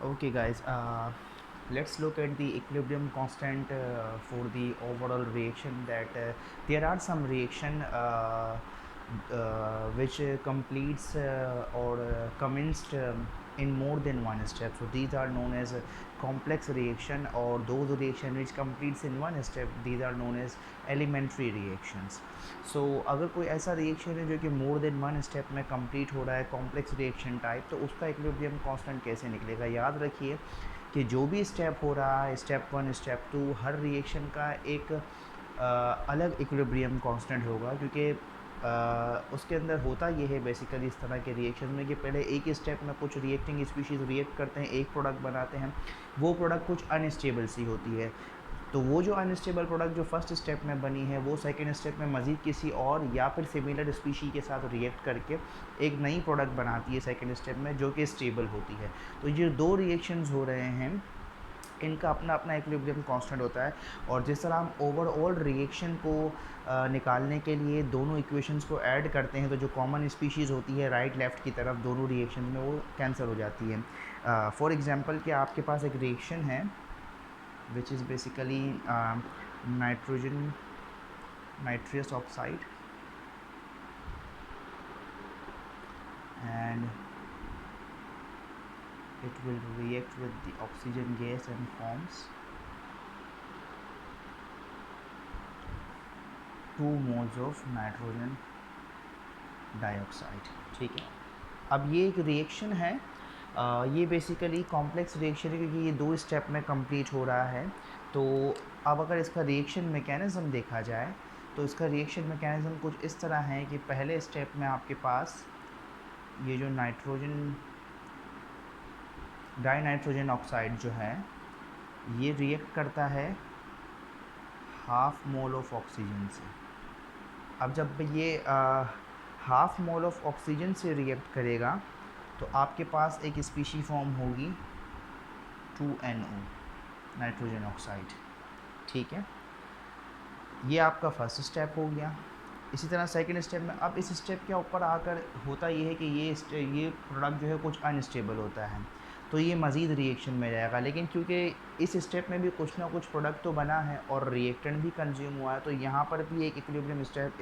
Okay, guys, let's look at the equilibrium constant for the overall reaction. That there are some reaction which completes or commenced in more than one step. So these are known as a complex reaction, or those reaction which completes in one step, these are known as elementary reactions. सो अगर कोई ऐसा reaction है जो कि more than one step में complete हो रहा है, कॉम्प्लेक्स रिएक्शन टाइप, तो उसका इक्विलिब्रियम कांस्टेंट कैसे निकलेगा? याद रखिए कि जो भी स्टेप हो रहा है, स्टेप वन स्टेप टू, हर रिएक्शन का एक अलग इक्विलिब्रियम कांस्टेंट होगा, क्योंकि उसके अंदर होता ये है बेसिकली इस तरह के रिएक्शन में कि पहले एक ही स्टेप में कुछ रिएक्टिंग स्पीशीज़ रिएक्ट करते हैं, एक प्रोडक्ट बनाते हैं, वो प्रोडक्ट कुछ अनस्टेबल सी होती है, तो वो जो अनस्टेबल प्रोडक्ट जो फर्स्ट स्टेप में बनी है, वो सेकेंड स्टेप में मज़ीद किसी और या फिर सिमिलर स्पीशी के साथ रिएक्ट करके एक नई प्रोडक्ट बनाती है सेकेंड स्टेप में, जो कि स्टेबल होती है। तो ये दो रिएक्शंस हो रहे हैं, इनका अपना अपना इक्विलिब्रियम कांस्टेंट होता है। और जिस तरह हम ओवरऑल रिएक्शन को निकालने के लिए दोनों इक्वेशंस को ऐड करते हैं, तो जो कॉमन स्पीशीज़ होती है राइट लेफ़्ट की तरफ दोनों रिएक्शन में, वो कैंसिल हो जाती है। फॉर एग्जांपल कि आपके पास एक रिएक्शन है which is basically nitrous oxide, and it will react with the oxygen gas and forms 2 moles of nitrogen dioxide। ठीक है, अब ये एक रिएक्शन है, ये बेसिकली कॉम्प्लेक्स रिएक्शन है क्योंकि ये दो स्टेप में कंप्लीट हो रहा है। तो अब अगर इसका रिएक्शन मैकेनिज़्म देखा जाए, तो इसका रिएक्शन मैकेनिज़्म कुछ इस तरह है कि पहले स्टेप में आपके पास ये जो नाइट्रोजन डाइनाइट्रोजन ऑक्साइड जो है, ये रिएक्ट करता है हाफ मोल ऑफ ऑक्सीजन से। अब जब ये हाफ मोल ऑफ ऑक्सीजन से रिएक्ट करेगा, तो आपके पास एक स्पीशी फॉर्म होगी 2NO नाइट्रोजन ऑक्साइड। ठीक है, ये आपका फर्स्ट स्टेप हो गया। इसी तरह सेकंड स्टेप में, अब इस स्टेप के ऊपर आकर होता ये है कि ये प्रोडक्ट जो है कुछ अनस्टेबल होता है, तो ये मज़ीद रिएक्शन में जाएगा। लेकिन क्योंकि इस स्टेप में भी कुछ ना कुछ प्रोडक्ट तो बना है और रिएक्टेंट भी कंज्यूम हुआ है, तो यहाँ पर भी एक इक्विलिब्रियम स्टेट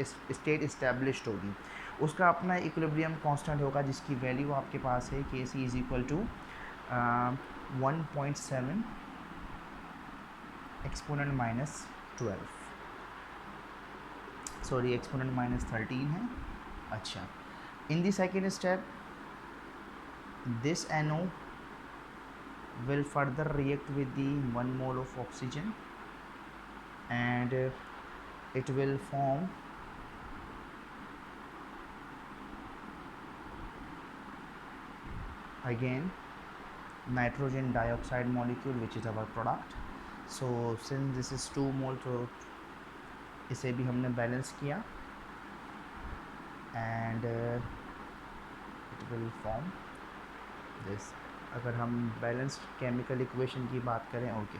इस्टेब्लिश्ड होगी। उसका अपना इक्विलिब्रियम कांस्टेंट होगा, जिसकी वैल्यू आपके पास है Kc is equal to 1.7 exponent minus 12, sorry exponent minus 13 है। अच्छा, in the second step this NO will further react with the 1 mole of oxygen, and it will form again nitrogen dioxide molecule, which is our product. So since this is 2 mole, तो इसे भी हमने balance किया, and it will form this। अगर हम balanced chemical equation की बात करें, ओके,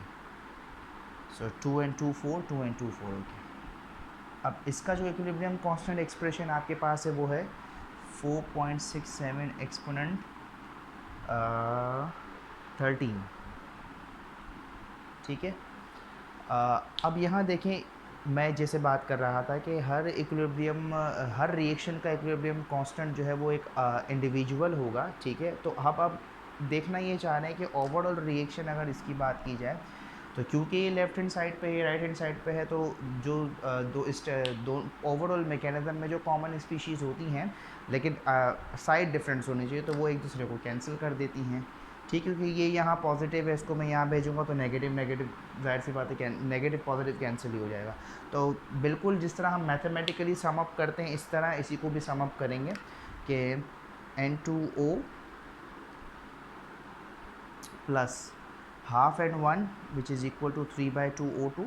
सो 2n2 4 2n2 4, ओके। अब इसका जो इक्विलिब्रियम कांस्टेंट एक्सप्रेशन आपके पास है, वो है 4.67 एक्सपोनेंट 13। ठीक है, अब यहाँ देखें, मैं जैसे बात कर रहा था कि हर रिएक्शन का इक्विलिब्रियम कांस्टेंट जो है वो एक इंडिविजुअल होगा। ठीक है, तो अब देखना ये चाह रहे हैं कि ओवरऑल रिएक्शन अगर इसकी बात की जाए, तो क्योंकि ये लेफ्ट हैंड साइड पे है, राइट हैंड साइड पे है, तो जो दो ओवरऑल मैकेनिज्म में जो कॉमन स्पीशीज़ होती हैं, लेकिन साइड डिफरेंस होनी चाहिए, तो वो एक दूसरे को कैंसिल कर देती हैं। ठीक है, क्योंकि ये यहाँ पॉजिटिव है, इसको मैं यहाँ भेजूँगा तो नेगेटिव नेगेटिव, जाहिर सी बात है नेगेटिव पॉजिटिव कैंसिल ही हो जाएगा। तो बिल्कुल जिस तरह हम मैथमेटिकली सम अप करते हैं, इस तरह इसी को भी सम अप करेंगे कि N2O plus half N1 which is equal to 3/2 O2,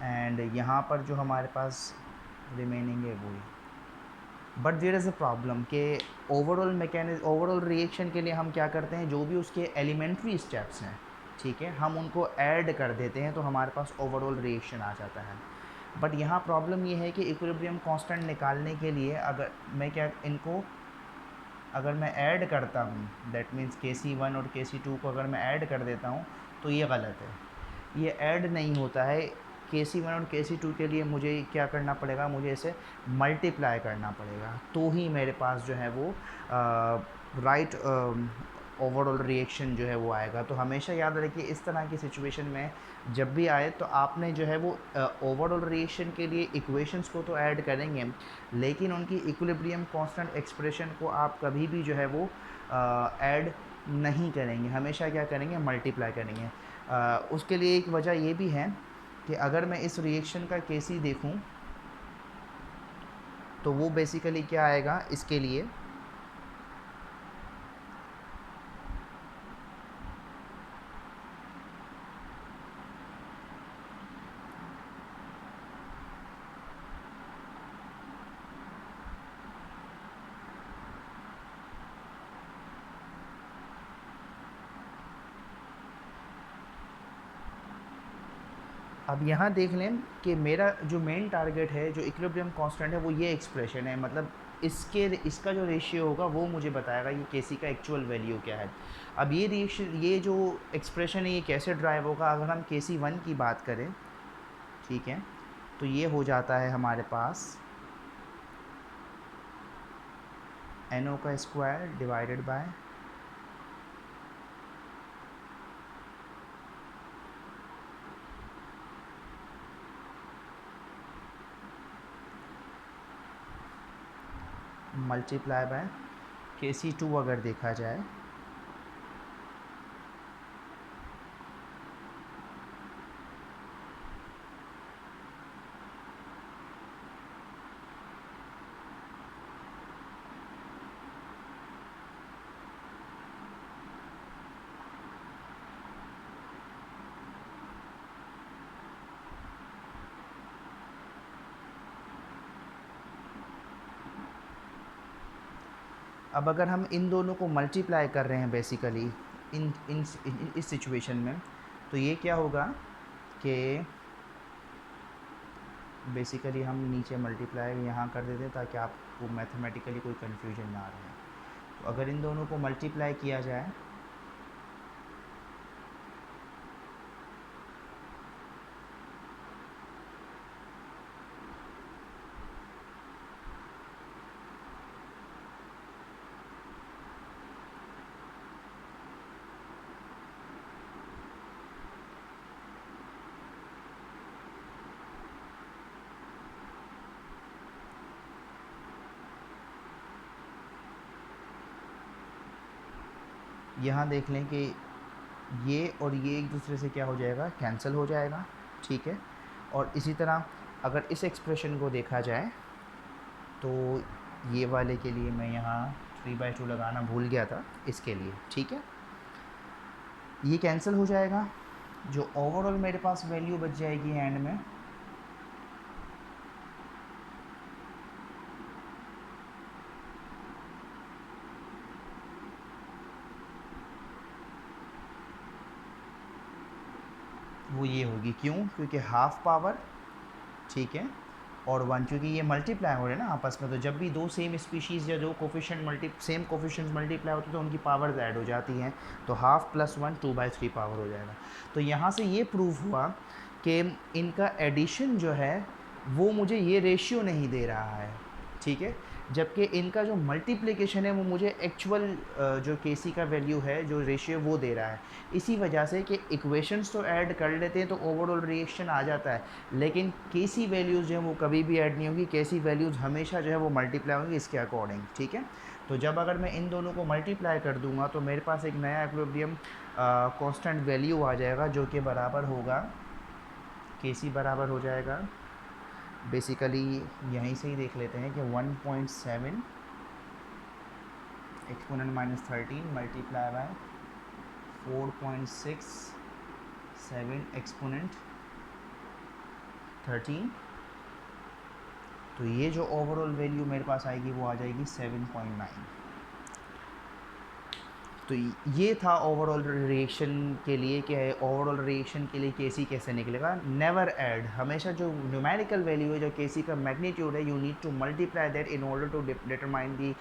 and यहाँ पर जो हमारे पास रिमेनिंग है वो है। But there is a problem कि ओवरऑल रिएक्शन के लिए हम क्या करते हैं, जो भी उसके एलिमेंट्री स्टेप्स हैं, ठीक है, हम उनको ऐड कर देते हैं, तो हमारे पास ओवरऑल रिएक्शन आ जाता है। बट यहाँ प्रॉब्लम ये है कि इक्विलिब्रियम कांस्टेंट निकालने के लिए अगर मैं क्या इनको अगर मैं ऐड करता हूँ, दैट मीन्स KC1 और KC2 को अगर मैं ऐड कर देता हूँ तो ये गलत है, ये ऐड नहीं होता है। KC1 और KC2 के लिए मुझे क्या करना पड़ेगा, मुझे इसे मल्टीप्लाई करना पड़ेगा, तो ही मेरे पास जो है वो राइट ओवरऑल रिएक्शन जो है वो आएगा। तो हमेशा याद रखिए इस तरह की सिचुएशन में जब भी आए तो आपने जो है वो ओवरऑल रिएक्शन के लिए इक्वेशंस को तो ऐड करेंगे, लेकिन उनकी इक्विलिब्रियम कांस्टेंट एक्सप्रेशन को आप कभी भी जो है वो ऐड नहीं करेंगे, हमेशा क्या करेंगे, मल्टीप्लाई करेंगे। उसके लिए एक वजह ये भी है कि अगर मैं इस रिएक्शन का केसी देखूं तो वो बेसिकली क्या आएगा इसके लिए, अब यहाँ देख लें कि मेरा जो मेन टारगेट है, जो इक्विलिब्रियम कांस्टेंट है, वो ये एक्सप्रेशन है, मतलब इसका जो रेशियो होगा वो मुझे बताएगा ये केसी का एक्चुअल वैल्यू क्या है। अब ये रिएक्शन, ये जो एक्सप्रेशन है ये कैसे ड्राइव होगा, अगर हम KC1 की बात करें, ठीक है, तो ये हो जाता है हमारे पास NO का square divided by multiply by KC2 अगर देखा जाए अब अगर हम इन दोनों को मल्टीप्लाई कर रहे हैं बेसिकली इस सिचुएशन में, तो ये क्या होगा कि बेसिकली हम नीचे मल्टीप्लाई यहाँ कर देते हैं ताकि आपको मैथमेटिकली कोई कन्फ्यूजन ना रहे। तो अगर इन दोनों को मल्टीप्लाई किया जाए यहाँ देख लें कि ये और ये एक दूसरे से क्या हो जाएगा, कैंसिल हो जाएगा, ठीक है। और इसी तरह अगर इस एक्सप्रेशन को देखा जाए तो ये वाले के लिए मैं यहाँ 3/2 लगाना भूल गया था इसके लिए, ठीक है, ये कैंसिल हो जाएगा, जो ओवरऑल मेरे पास वैल्यू बच जाएगी एंड में वो ये होगी। क्यों? क्योंकि हाफ पावर, ठीक है, और 1, क्योंकि ये मल्टीप्लाई हो रहे हैं ना आपस में, तो जब भी दो सेम स्पीशीज़ या दो कोफिशिएंट सेम कोफिशिएंट्स मल्टीप्लाई होते हैं तो उनकी पावर्स ऐड हो जाती हैं, तो हाफ प्लस 1 2/3 पावर हो जाएगा। तो यहाँ से ये प्रूव हुआ कि इनका एडिशन जो है वो मुझे ये रेशियो नहीं दे रहा है, ठीक है, जबकि इनका जो मल्टीप्लिकेशन है वो मुझे एक्चुअल जो केसी का वैल्यू है, जो रेशियो, वो दे रहा है। इसी वजह से कि इक्वेशंस तो ऐड कर लेते हैं तो ओवरऑल रिएक्शन आ जाता है, लेकिन केसी वैल्यूज़ जो है वो कभी भी ऐड नहीं होगी, केसी वैल्यूज़ हमेशा जो है वो मल्टीप्लाई होंगी इसके अकॉर्डिंग, ठीक है। तो जब अगर मैं इन दोनों को मल्टीप्लाई कर दूंगा तो मेरे पास एक नया इक्विलिब्रियम कांस्टेंट वैल्यू आ जाएगा, जो कि बराबर होगा, केसी बराबर हो जाएगा, बेसिकली यहीं से ही देख लेते हैं कि 1.7 एक्सपोनेंट -13 मल्टीप्लाई बाय 4.67 एक्सपोनेंट 13, तो ये जो ओवरऑल वैल्यू मेरे पास आएगी वो आ जाएगी 7.9। तो ये था ओवरऑल रिएक्शन के लिए, क्या है, ओवरऑल रिएक्शन के लिए केसी कैसे निकलेगा। नेवर ऐड, हमेशा जो न्यूमेरिकल वैल्यू है, जो केसी का मैग्नीट्यूड है, you need to multiply that in order to determine the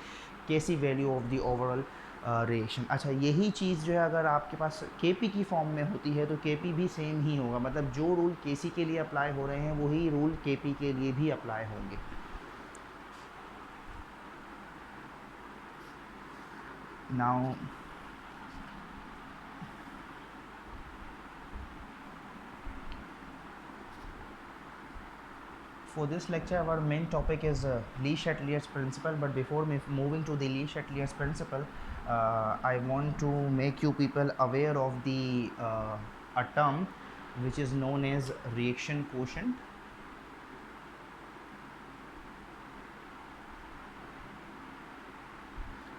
KC value of the overall reaction. अच्छा, यही चीज़ जो है अगर आपके पास केपी की फॉर्म में होती है तो केपी भी सेम ही होगा, मतलब जो रूल केसी के लिए अप्लाई हो रहे हैं वही रूल केपी के लिए भी अप्लाई होंगे। Now for this lecture our main topic is Le-Chatelier's principle, but before moving to the Le-Chatelier's principle, I want to make you people aware of the a term which is known as reaction quotient.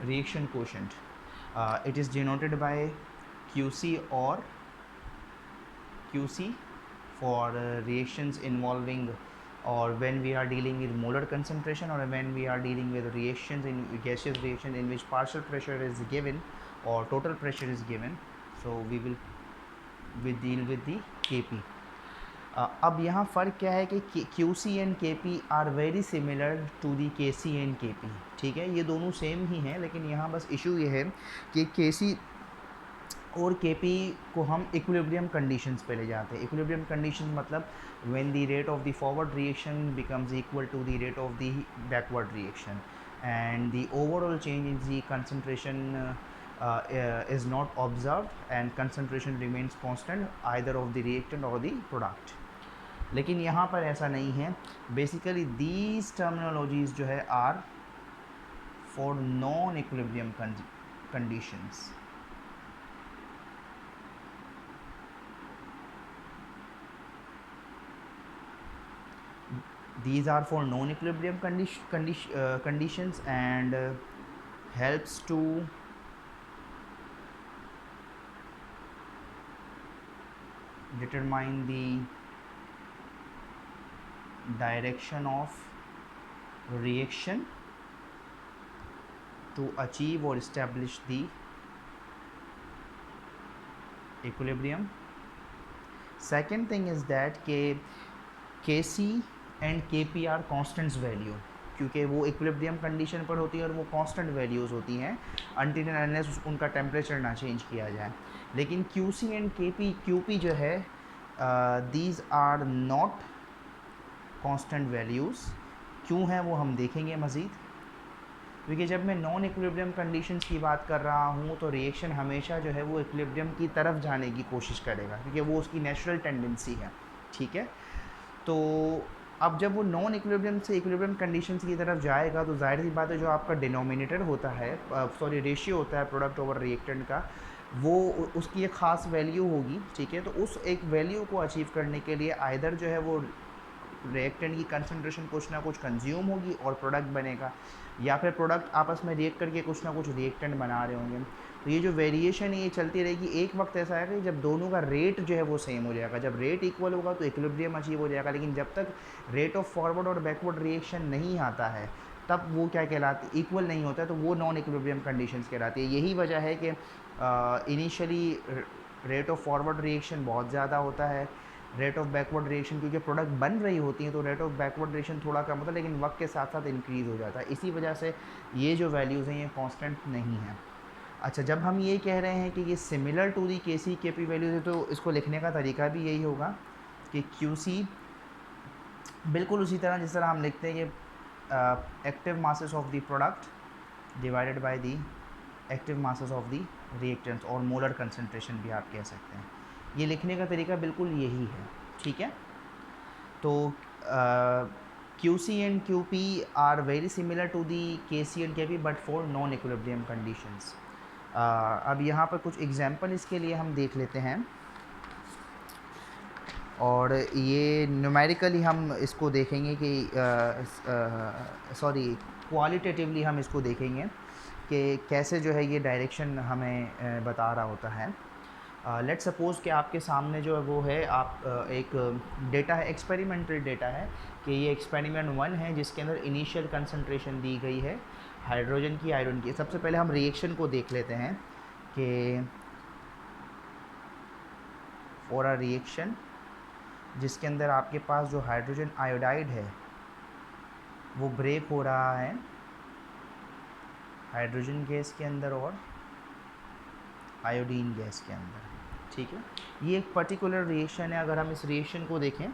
Reaction quotient, it is denoted by QC or QC for reactions involving, or when we are dealing with molar concentration, or when we are dealing with reactions in gaseous reaction in which partial pressure is given or total pressure is given, so we deal with the Kp. अब यहाँ फ़र्क क्या है कि QC and KP are very similar to the KC and KP, ठीक है, ये दोनों सेम ही हैं, लेकिन यहाँ बस इशू ये है कि KC और KP को हम इक्विलिब्रियम कंडीशंस पे ले जाते हैं। इक्विलिब्रियम कंडीशंस मतलब when the rate of the forward reaction becomes equal to the rate of the backward reaction and the overall change in the concentration is not observed and concentration remains constant either of the reactant or the product। लेकिन यहाँ पर ऐसा नहीं है। Basically these terminologies जो है are for non equilibrium conditions. These are for non-equilibrium conditions and helps to determine the direction of reaction to achieve or establish the equilibrium। Second thing is that KC and KP are constants value, क्योंकि वो equilibrium condition पर होती है और वो constant values होती हैं until and unless उनका टेम्परेचर ना चेंज किया जाए। लेकिन QC एंड QP जो है these are not constant values. क्यों हैं वो हम देखेंगे मज़ीद, क्योंकि जब मैं नॉन इक्विलिब्रियम कंडीशंस की बात कर रहा हूँ तो रिएक्शन हमेशा जो है वो इक्विलिब्रियम की तरफ जाने की कोशिश करेगा, क्योंकि वो उसकी नेचुरल टेंडेंसी है, ठीक है। तो अब जब वो नॉन इक्विलिब्रियम से इक्विलिब्रियम कंडीशंस की तरफ जाएगा तो जाहिर सी बात है जो आपका डिनोमिनेटर होता है, सॉरी रेशियो होता है प्रोडक्ट ओवर रिएक्टेंट का, वो उसकी एक ख़ास वैल्यू होगी, ठीक है। तो उस एक वैल्यू को अचीव करने के लिए आइदर जो है वो रिएक्टेंट की कंसंट्रेशन कुछ ना कुछ कंज्यूम होगी और प्रोडक्ट बनेगा, या फिर प्रोडक्ट आपस में रिएक्ट करके कुछ ना कुछ रिएक्टेंट बना रहे होंगे। तो ये जो वेरिएशन है ये चलती रहेगी। एक वक्त ऐसा आएगा कि जब दोनों का रेट जो है वो सेम हो जाएगा, जब रेट इक्वल होगा तो इक्विलिब्रियम अचीव हो जाएगा। लेकिन जब तक रेट ऑफ फॉरवर्ड और बैकवर्ड रिएक्शन नहीं आता है तब वो क्या कहलाती, इक्वल नहीं होता है, तो वो नॉन इक्विलिब्रियम कंडीशंस कहलाती है। यही वजह है कि initially rate of forward reaction बहुत ज़्यादा होता है, रेट ऑफ बैकवर्ड रिएक्शन क्योंकि प्रोडक्ट बन रही होती हैं तो रेट ऑफ बैकवर्ड रिएक्शन थोड़ा कम होता है, लेकिन वक्त के साथ साथ इंक्रीज़ हो जाता है। इसी वजह से ये जो वैल्यूज़ हैं ये कांस्टेंट नहीं हैं। अच्छा, जब हम ये कह रहे हैं कि ये similar to the KC KP values है तो इसको लिखने का तरीका भी यही होगा कि QC बिल्कुल उसी तरह जिस तरह हम लिखते हैं कि active masses of the product divided by the active masses of the reactants, और मोलर कंसंट्रेशन भी आप कह सकते हैं। ये लिखने का तरीका बिल्कुल यही है, ठीक है। तो QC and QP are very similar to the KC and KP but for non equilibrium conditions. अब यहाँ पर कुछ एग्जांपल इसके लिए हम देख लेते हैं, और ये न्यूमेरिकली हम इसको देखेंगे कि सॉरी क्वालिटेटिवली हम इसको देखेंगे कि कैसे जो है ये डायरेक्शन हमें बता रहा होता है। लेट सपोज़ कि आपके सामने जो है वो है आप एक डेटा है, एक्सपेरिमेंटल डेटा है कि ये एक्सपेरिमेंट 1 है जिसके अंदर इनिशियल कंसंट्रेशन दी गई है हाइड्रोजन की, आयरन की। सबसे पहले हम रिएक्शन को देख लेते हैं कि फॉर अ रिएक्शन जिसके अंदर आपके पास जो हाइड्रोजन आयोडाइड है वो ब्रेक हो रहा है हाइड्रोजन गैस के अंदर और आयोडीन गैस के अंदर। ठीक है, ये एक पर्टिकुलर रिएक्शन है। अगर हम इस रिएक्शन को देखें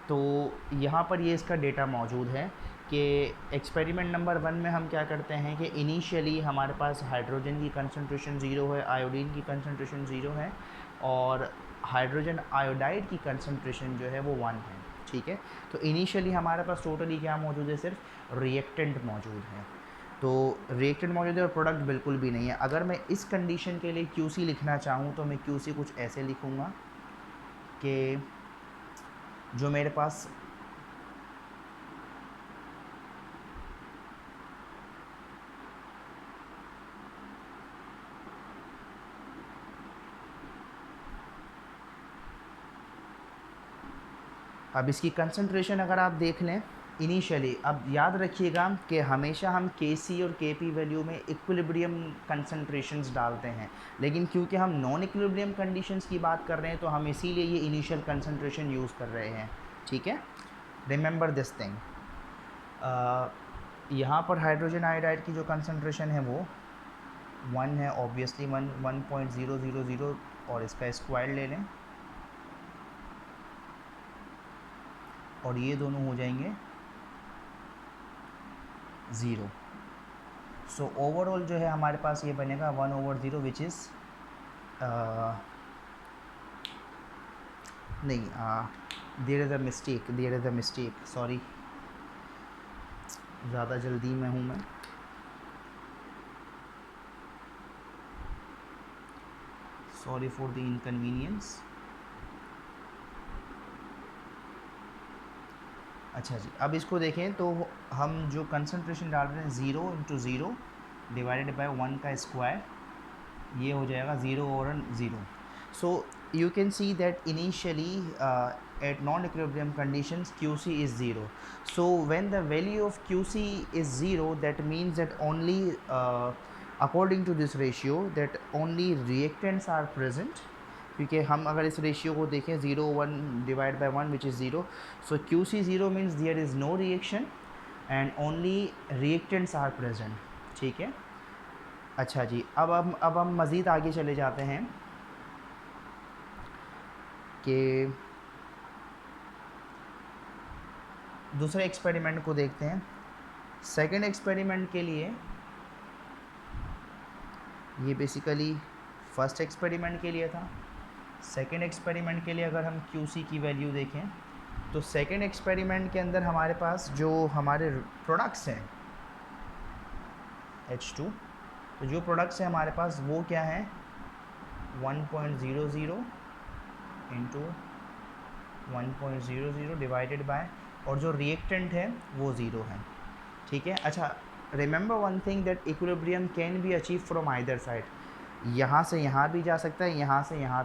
तो यहाँ पर ये इसका डेटा मौजूद है कि एक्सपेरिमेंट नंबर 1 में हम क्या करते हैं कि इनिशियली हमारे पास हाइड्रोजन की कंसंट्रेशन 0 है, आयोडीन की कंसंट्रेशन 0 है और हाइड्रोजन आयोडाइड की कंसंट्रेशन जो है वो 1 है। ठीक है, तो इनिशियली हमारे पास टोटली क्या मौजूद है, सिर्फ रिएक्टेंट मौजूद है। तो रिएक्टेंट मौजूद है और प्रोडक्ट बिल्कुल भी नहीं है। अगर मैं इस कंडीशन के लिए QC लिखना चाहूँ तो मैं QC कुछ ऐसे लिखूँगा कि जो मेरे पास अब इसकी कंसंट्रेशन अगर आप देख लें इनिशियली, अब याद रखिएगा कि हमेशा हम Kc और Kp वैल्यू में इक्विलिब्रियम कंसंट्रेशंस डालते हैं, लेकिन क्योंकि हम नॉन इक्विलिब्रियम कंडीशंस की बात कर रहे हैं तो हम इसीलिए ये इनिशियल कंसंट्रेशन यूज़ कर रहे हैं। ठीक है, रिमेंबर दिस थिंग। यहाँ पर हाइड्रोजन आयोडाइड की जो कंसंट्रेशन है वो 1 है, ऑब्वियसली 1.000 और इसका स्क्वायर ले लें और ये दोनों हो जाएंगे 0। सो ओवरऑल जो है हमारे पास ये बनेगा 1/0 विच इज़ नहीं, there is a mistake, sorry, ज़्यादा जल्दी में हूँ मैं। Sorry for the inconvenience. अच्छा जी, अब इसको देखें तो हम जो कंसंट्रेशन डाल रहे हैं 0 × 0 डिवाइडेड बाय 1 का स्क्वायर, ये हो जाएगा 0/0। सो you can see that initially at non-equilibrium conditions QC is 0. So when the value of QC is 0, that means that only according to this ratio that only reactants are present, क्योंकि हम अगर इस ratio को देखें 0/1 divide by 1 which is 0, so QC 0 means there is no reaction and only reactants are present. ठीक है, अच्छा जी, अब हम मज़ीद आगे चले जाते हैं कि दूसरे एक्सपेरिमेंट को देखते हैं। सेकंड एक्सपेरिमेंट के लिए, ये बेसिकली फर्स्ट एक्सपेरिमेंट के लिए था। सेकंड एक्सपेरिमेंट के लिए अगर हम QC की वैल्यू देखें तो सेकंड एक्सपेरिमेंट के अंदर हमारे पास जो हमारे प्रोडक्ट्स हैं H2, तो जो प्रोडक्ट्स हैं हमारे पास वो क्या है 1.00 इंटू 1.00 डिवाइडेड बाय, और जो रिएक्टेंट है वो 0 है। ठीक है, अच्छा, remember one thing that equilibrium can be achieve from either side, यहाँ से यहाँ भी जा सकता है, यहाँ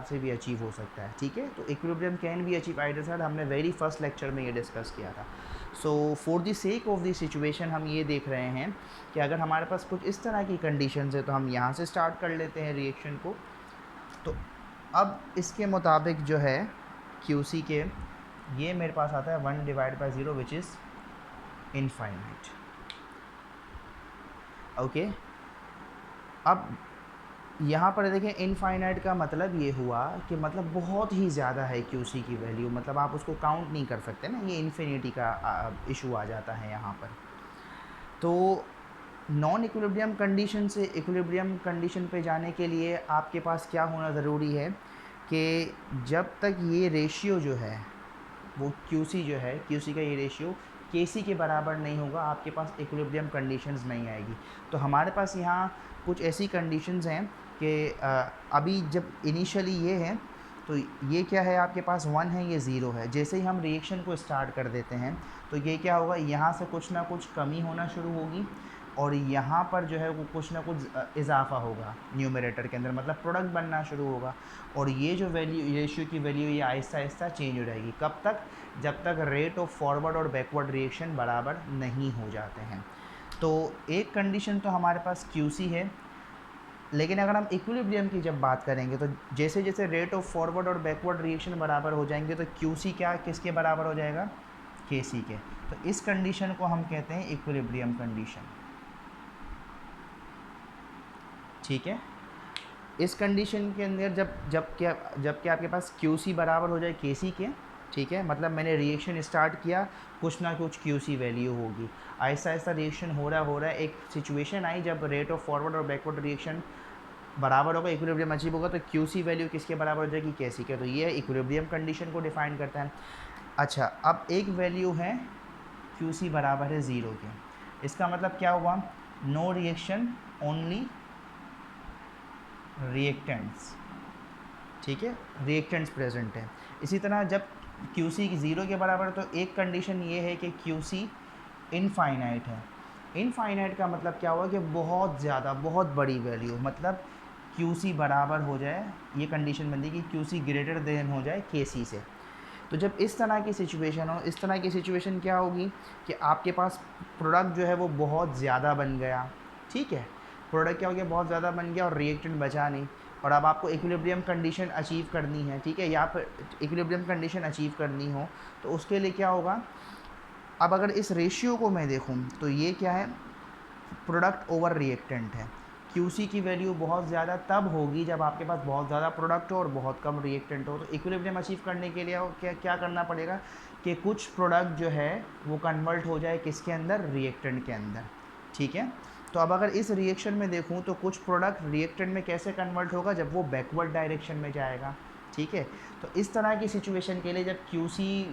से भी अचीव हो सकता है। ठीक है, तो equilibrium can be achieve either side, हमने वेरी फर्स्ट लेक्चर में ये डिस्कस किया था। So for the sake of the situation हम ये देख रहे हैं कि अगर हमारे पास कुछ इस तरह की कंडीशंस है तो हम यहाँ से स्टार्ट कर लेते हैं रिएक्शन को। तो अब इसके मुताबिक जो है QC के, ये मेरे पास आता है 1 divide by 0 which is infinite. Okay, अब यहाँ पर देखें इनफाइनाइट का मतलब ये हुआ कि मतलब बहुत ही ज़्यादा है QC की वैल्यू, मतलब आप उसको काउंट नहीं कर सकते ना, ये इन्फिनिटी का इशू आ जाता है यहाँ पर। तो नॉन इक्विलिब्रियम कंडीशन से इक्विलिब्रियम कंडीशन पे जाने के लिए आपके पास क्या होना ज़रूरी है कि जब तक ये रेशियो जो है वो QC जो है, QC का ये रेशियो KC के बराबर नहीं होगा, आपके पास इक्विलिब्रियम कंडीशंस नहीं आएगी। तो हमारे पास यहाँ कुछ ऐसी कंडीशंस हैं कि अभी जब इनिशियली ये है तो ये क्या है, आपके पास 1 है, ये 0 है। जैसे ही हम रिएक्शन को स्टार्ट कर देते हैं तो ये क्या होगा, यहाँ से कुछ ना कुछ कमी होना शुरू होगी और यहाँ पर जो है वो कुछ ना कुछ इजाफा होगा न्यूमरेटर के अंदर, मतलब प्रोडक्ट बनना शुरू होगा। और ये जो वैल्यू, रेशियो की वैल्यू, ये आहिस्ता आहिस्ता चेंज हो जाएगी। कब तक? जब तक रेट ऑफ फॉरवर्ड और बैकवर्ड रिएक्शन बराबर नहीं हो जाते हैं। तो एक कंडीशन तो हमारे पास QC है, लेकिन अगर हम इक्विलिब्रियम की जब बात करेंगे तो जैसे जैसे रेट ऑफ फॉरवर्ड और बैकवर्ड रिएक्शन बराबर हो जाएंगे तो QC क्या किसके बराबर हो जाएगा, KC के। तो इस कंडीशन को हम कहते हैं इक्विलिब्रियम कंडीशन। ठीक है। इस कंडीशन के अंदर जब आपके पास QC बराबर हो जाए KC के, ठीक है, मतलब मैंने रिएक्शन स्टार्ट किया, कुछ ना कुछ QC वैल्यू होगी, आहिस्ता आहिस्ता रिएक्शन हो रहा है, एक सिचुएशन आई जब रेट ऑफ फॉरवर्ड और बैकवर्ड रिएक्शन बराबर होगा, इक्विलिब्रियम अचीव होगा, तो QC वैल्यू किसके बराबर हो जाएगी, KC के। तो ये इक्विलिब्रियम कंडीशन को डिफाइन करता है। अच्छा, अब एक वैल्यू है QC बराबर है 0 के, इसका मतलब क्या हुआ, नो रिएक्शन ओनली रिएक्टेंट्स, ठीक है, रिएक्टेंट्स प्रेजेंट है। इसी तरह जब QC 0 के बराबर है तो एक कंडीशन ये है कि QC इनफाइनाइट है। इनफाइनाइट का मतलब क्या हुआ कि बहुत ज़्यादा, बहुत बड़ी वैल्यू, मतलब QC बराबर हो जाए, ये कंडीशन बनती है कि QC ग्रेटर देन हो जाए KC से। तो जब इस तरह की सिचुएशन हो, इस तरह की सिचुएशन क्या होगी कि आपके पास प्रोडक्ट जो है वो बहुत ज़्यादा बन गया, ठीक है, प्रोडक्ट क्या हो गया, बहुत ज़्यादा बन गया और रिएक्टेंट बचा नहीं, और अब आपको इक्विलिब्रियम कंडीशन अचीव करनी है, ठीक है, या फिर इक्विलिब्रियम कंडीशन अचीव करनी हो तो उसके लिए क्या होगा, अब अगर इस रेशियो को मैं देखूं तो ये क्या है, प्रोडक्ट ओवर रिएक्टेंट है। QC की वैल्यू बहुत ज़्यादा तब होगी जब आपके पास बहुत ज़्यादा प्रोडक्ट हो और बहुत कम रिएक्टेंट हो। तो इक्विलिब्रियम अचीव करने के लिए क्या करना पड़ेगा कि कुछ प्रोडक्ट जो है वो कन्वर्ट हो जाए किसके अंदर, रिएक्टेंट के अंदर, ठीक है। तो अब अगर इस रिएक्शन में देखूं तो कुछ प्रोडक्ट रिएक्टेंट में कैसे कन्वर्ट होगा, जब वो बैकवर्ड डायरेक्शन में जाएगा, ठीक है। तो इस तरह की सिचुएशन के लिए जब QC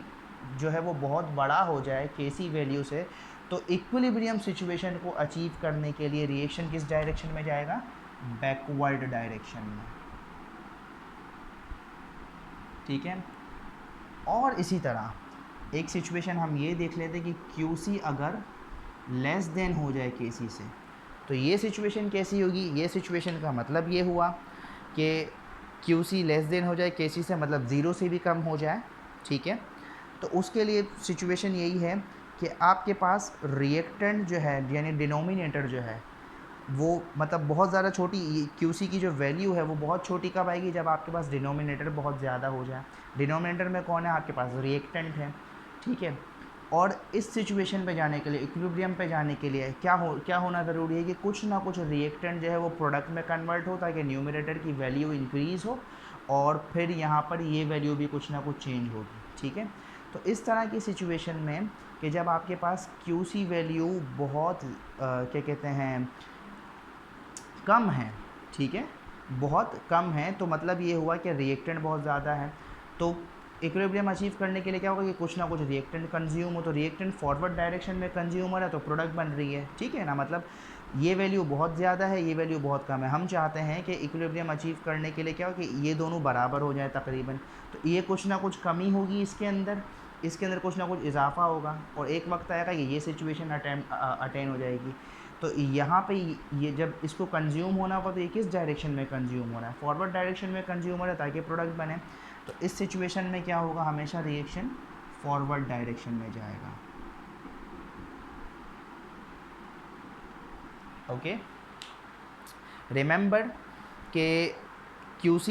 जो है वो बहुत बड़ा हो जाए KC वैल्यू से, तो इक्विलिब्रियम सिचुएशन को अचीव करने के लिए रिएक्शन किस डायरेक्शन में जाएगा, बैकवर्ड डायरेक्शन में, ठीक है। और इसी तरह एक सिचुएशन हम ये देख लेते हैं कि QC अगर लेस देन हो जाए KC से, तो ये सिचुएशन कैसी होगी, ये सिचुएशन का मतलब ये हुआ कि QC लेस देन हो जाए KC से, मतलब 0 से भी कम हो जाए, ठीक है। तो उसके लिए सिचुएशन यही है कि आपके पास रिएक्टेंट जो है, यानी डिनोमिनेटर जो है वो, मतलब बहुत ज़्यादा छोटी, QC की जो वैल्यू है वो बहुत छोटी कब आएगी, जब आपके पास डिनोमिनेटर बहुत ज़्यादा हो जाए। डिनोमिनेटर में कौन है, आपके पास रिएक्टेंट है, ठीक है। और इस सिचुएशन पे जाने के लिए, इक्विलिब्रियम पे जाने के लिए क्या होना ज़रूरी है कि कुछ ना कुछ रिएक्टेंट जो है वो प्रोडक्ट में कन्वर्ट हो, ताकि न्यूमरेटर की वैल्यू इंक्रीज़ हो और फिर यहाँ पर ये वैल्यू भी कुछ ना कुछ चेंज होगी, ठीक है। तो इस तरह की सिचुएशन में कि जब आपके पास QC वैल्यू बहुत क्या कहते हैं, कम है, ठीक है, बहुत कम है, तो मतलब ये हुआ कि रिएक्टेंट बहुत ज़्यादा है। तो इक्विलिब्रियम अचीव करने के लिए क्या होगा कि कुछ ना कुछ रिएक्टेंट कंज्यूम हो, तो रिएक्टेंट फॉरवर्ड डायरेक्शन में कंज्यूम हो रहा है तो प्रोडक्ट बन रही है, ठीक है ना। मतलब ये वैल्यू बहुत ज़्यादा है, ये वैल्यू बहुत कम है। हम चाहते हैं कि इक्विलिब्रियम अचीव करने के लिए क्या हो कि ये दोनों बराबर हो जाए तकरीबन, तो ये कुछ ना कुछ कमी होगी इसके अंदर कुछ ना कुछ इजाफा होगा, और एक वक्त आएगा कि ये सिचुएशन अटेन हो जाएगी। तो यहाँ पे ये जब इसको कंज्यूम होना होगा तो ये किस डायरेक्शन में कंज्यूम हो रहा है, फॉरवर्ड डायरेक्शन में कंज्यूम हो रहा है ताकि प्रोडक्ट बने। तो इस सिचुएशन में क्या होगा, हमेशा रिएक्शन फॉरवर्ड डायरेक्शन में जाएगा, ओके। रिमेंबर कि QC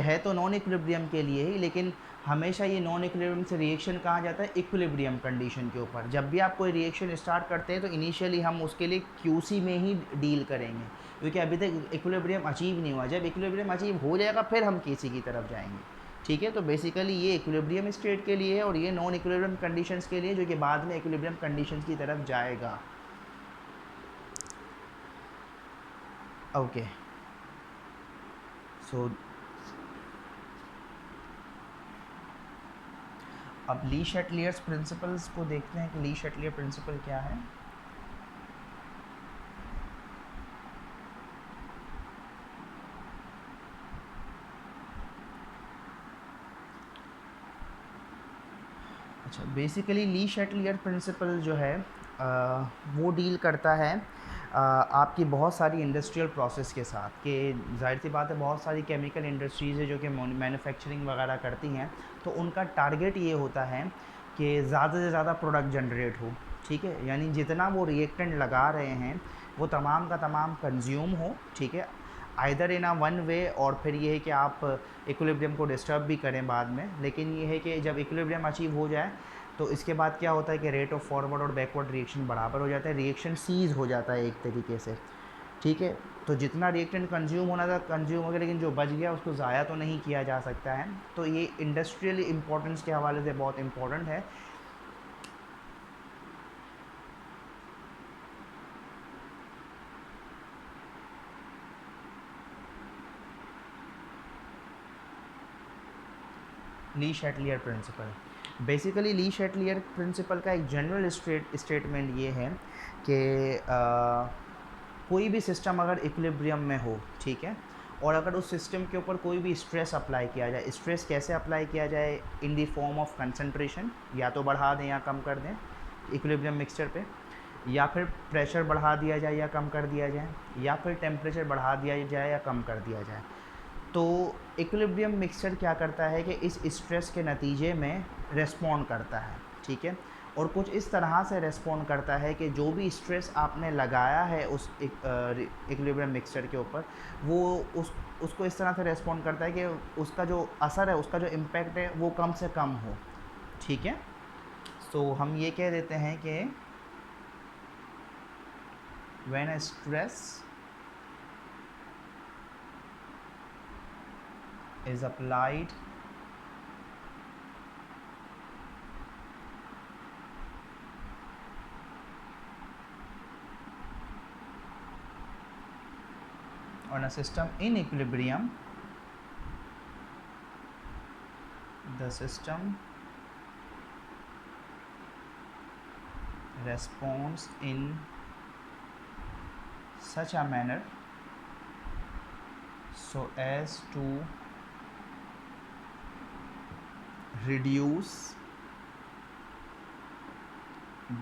है तो नॉन इक्विलिब्रियम के लिए ही, लेकिन हमेशा ये नॉन इक्विलिब्रियम से रिएक्शन कहाँ जाता है, इक्विलिब्रियम कंडीशन के ऊपर। जब भी आप कोई रिएक्शन स्टार्ट करते हैं तो इनिशियली हम उसके लिए QC में ही डील करेंगे, क्योंकि अभी तक इक्विलिब्रियम अचीव नहीं हुआ। जब इक्विलिब्रियम अचीव हो जाएगा फिर हम KC की तरफ जाएंगे, ठीक है। तो बेसिकली ये इक्विलिब्रियम स्टेट के लिए है और ये नॉन इक्विलिब्रियम कंडीशंस के लिए, जो कि बाद में इक्विलिब्रियम कंडीशंस की तरफ जाएगा, ओके। सो अब ली शैटलियर्स प्रिंसिपल्स को देखते हैं कि ली शैटलियर प्रिंसिपल क्या है। अच्छा, बेसिकली ली शैटलियर प्रिंसिपल जो है वो डील करता है आपकी बहुत सारी इंडस्ट्रियल प्रोसेस के साथ, कि जाहिर सी बात है बहुत सारी केमिकल इंडस्ट्रीज़ है जो कि मैन्युफैक्चरिंग वगैरह करती हैं, तो उनका टारगेट ये होता है कि ज़्यादा से ज़्यादा प्रोडक्ट जनरेट हो, ठीक है। यानी जितना वो रिएक्टेंट लगा रहे हैं वो तमाम का तमाम कंज्यूम हो, ठीक है, either in a one way, और फिर ये है कि आप इक्विलिब्रियम को डिस्टर्ब भी करें बाद में। लेकिन ये है कि जब इक्विलिब्रियम अचीव हो जाए तो इसके बाद क्या होता है कि रेट ऑफ फॉरवर्ड और बैकवर्ड रिएक्शन बराबर हो जाता है, रिएक्शन सीज हो जाता है एक तरीके से, ठीक है। तो जितना रिएक्टेंट कंज्यूम होना था कंज्यूम हो गया, लेकिन जो बच गया उसको ज़ाया तो नहीं किया जा सकता है। तो ये इंडस्ट्रियल इम्पोर्टेंस के हवाले से बहुत इम्पोर्टेंट है। ली शैटलियर प्रिंसिपल, बेसिकली ली शैटलियर प्रिंसिपल का एक जनरल स्टेटमेंट ये है कि कोई भी सिस्टम अगर इक्विलिब्रियम में हो, ठीक है, और अगर उस सिस्टम के ऊपर कोई भी स्ट्रेस अप्लाई किया जाए, स्ट्रेस कैसे अप्लाई किया जाए, इन दी फॉर्म ऑफ कंसंट्रेशन, या तो बढ़ा दें या कम कर दें इक्विलिब्रियम मिक्सचर पे, या फिर प्रेशर बढ़ा दिया जाए या कम कर दिया जाए, या फिर टेम्परेचर बढ़ा दिया जाए या कम कर दिया जाए। तो इक्विलिब्रियम मिक्सचर क्या करता है कि इस स्ट्रेस के नतीजे में रेस्पॉन्ड करता है, ठीक है, और कुछ इस तरह से रेस्पॉन्ड करता है कि जो भी स्ट्रेस आपने लगाया है उस इक्विलिब्रियम मिक्सचर के ऊपर, वो उसको इस तरह से रेस्पॉन्ड करता है कि उसका जो असर है, उसका जो इम्पैक्ट है वो कम से कम हो, ठीक है। तो हम ये कह देते हैं कि when a stress is applied on a system in equilibrium, the system responds in such a manner so as to reduce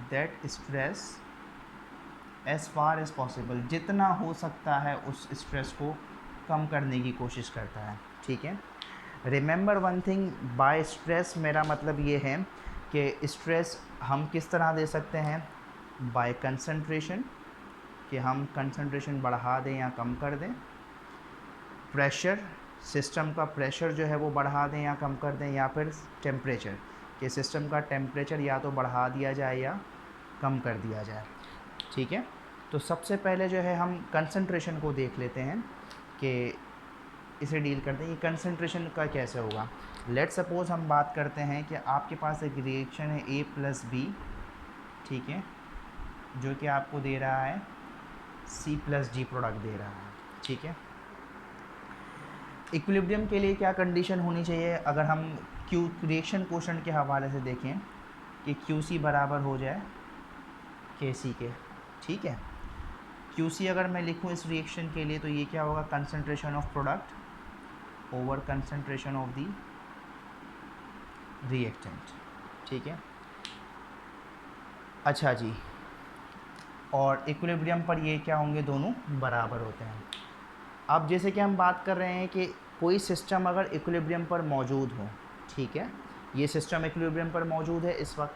that stress as far as possible, जितना हो सकता है उस स्ट्रेस को कम करने की कोशिश करता है, ठीक है। Remember one thing, by stress मेरा मतलब ये है कि स्ट्रेस हम किस तरह दे सकते हैं, बाय कंसंट्रेशन, कि हम कंसंट्रेशन बढ़ा दें या कम कर दें, प्रेशर, सिस्टम का प्रेशर जो है वो बढ़ा दें या कम कर दें, या फिर टेम्परेचर, कि सिस्टम का टेम्परेचर या तो बढ़ा दिया जाए या कम कर दिया जाए, ठीक है। तो सबसे पहले जो है हम कंसंट्रेशन को देख लेते हैं कि इसे डील करते हैं। ये कंसंट्रेशन का कैसे होगा, लेट सपोज़ हम बात करते हैं कि आपके पास एक रिएक्शन है A + B, ठीक है, जो कि आपको दे रहा है C + D प्रोडक्ट दे रहा है, ठीक है। इक्विलिब्रियम के लिए क्या कंडीशन होनी चाहिए, अगर हम रिएक्शन क्वोशेंट के हवाले से देखें कि QC बराबर हो जाए KC के, ठीक है। QC अगर मैं लिखूं इस रिएक्शन के लिए तो ये क्या होगा, concentration of product over concentration of the reactant, ठीक है। अच्छा जी, और इक्विलिब्रियम पर ये क्या होंगे, दोनों बराबर होते हैं। अब जैसे कि हम बात कर रहे हैं कि कोई सिस्टम अगर इक्विलिब्रियम पर मौजूद हो, ठीक है, ये सिस्टम इक्विलिब्रियम पर मौजूद है इस वक्त,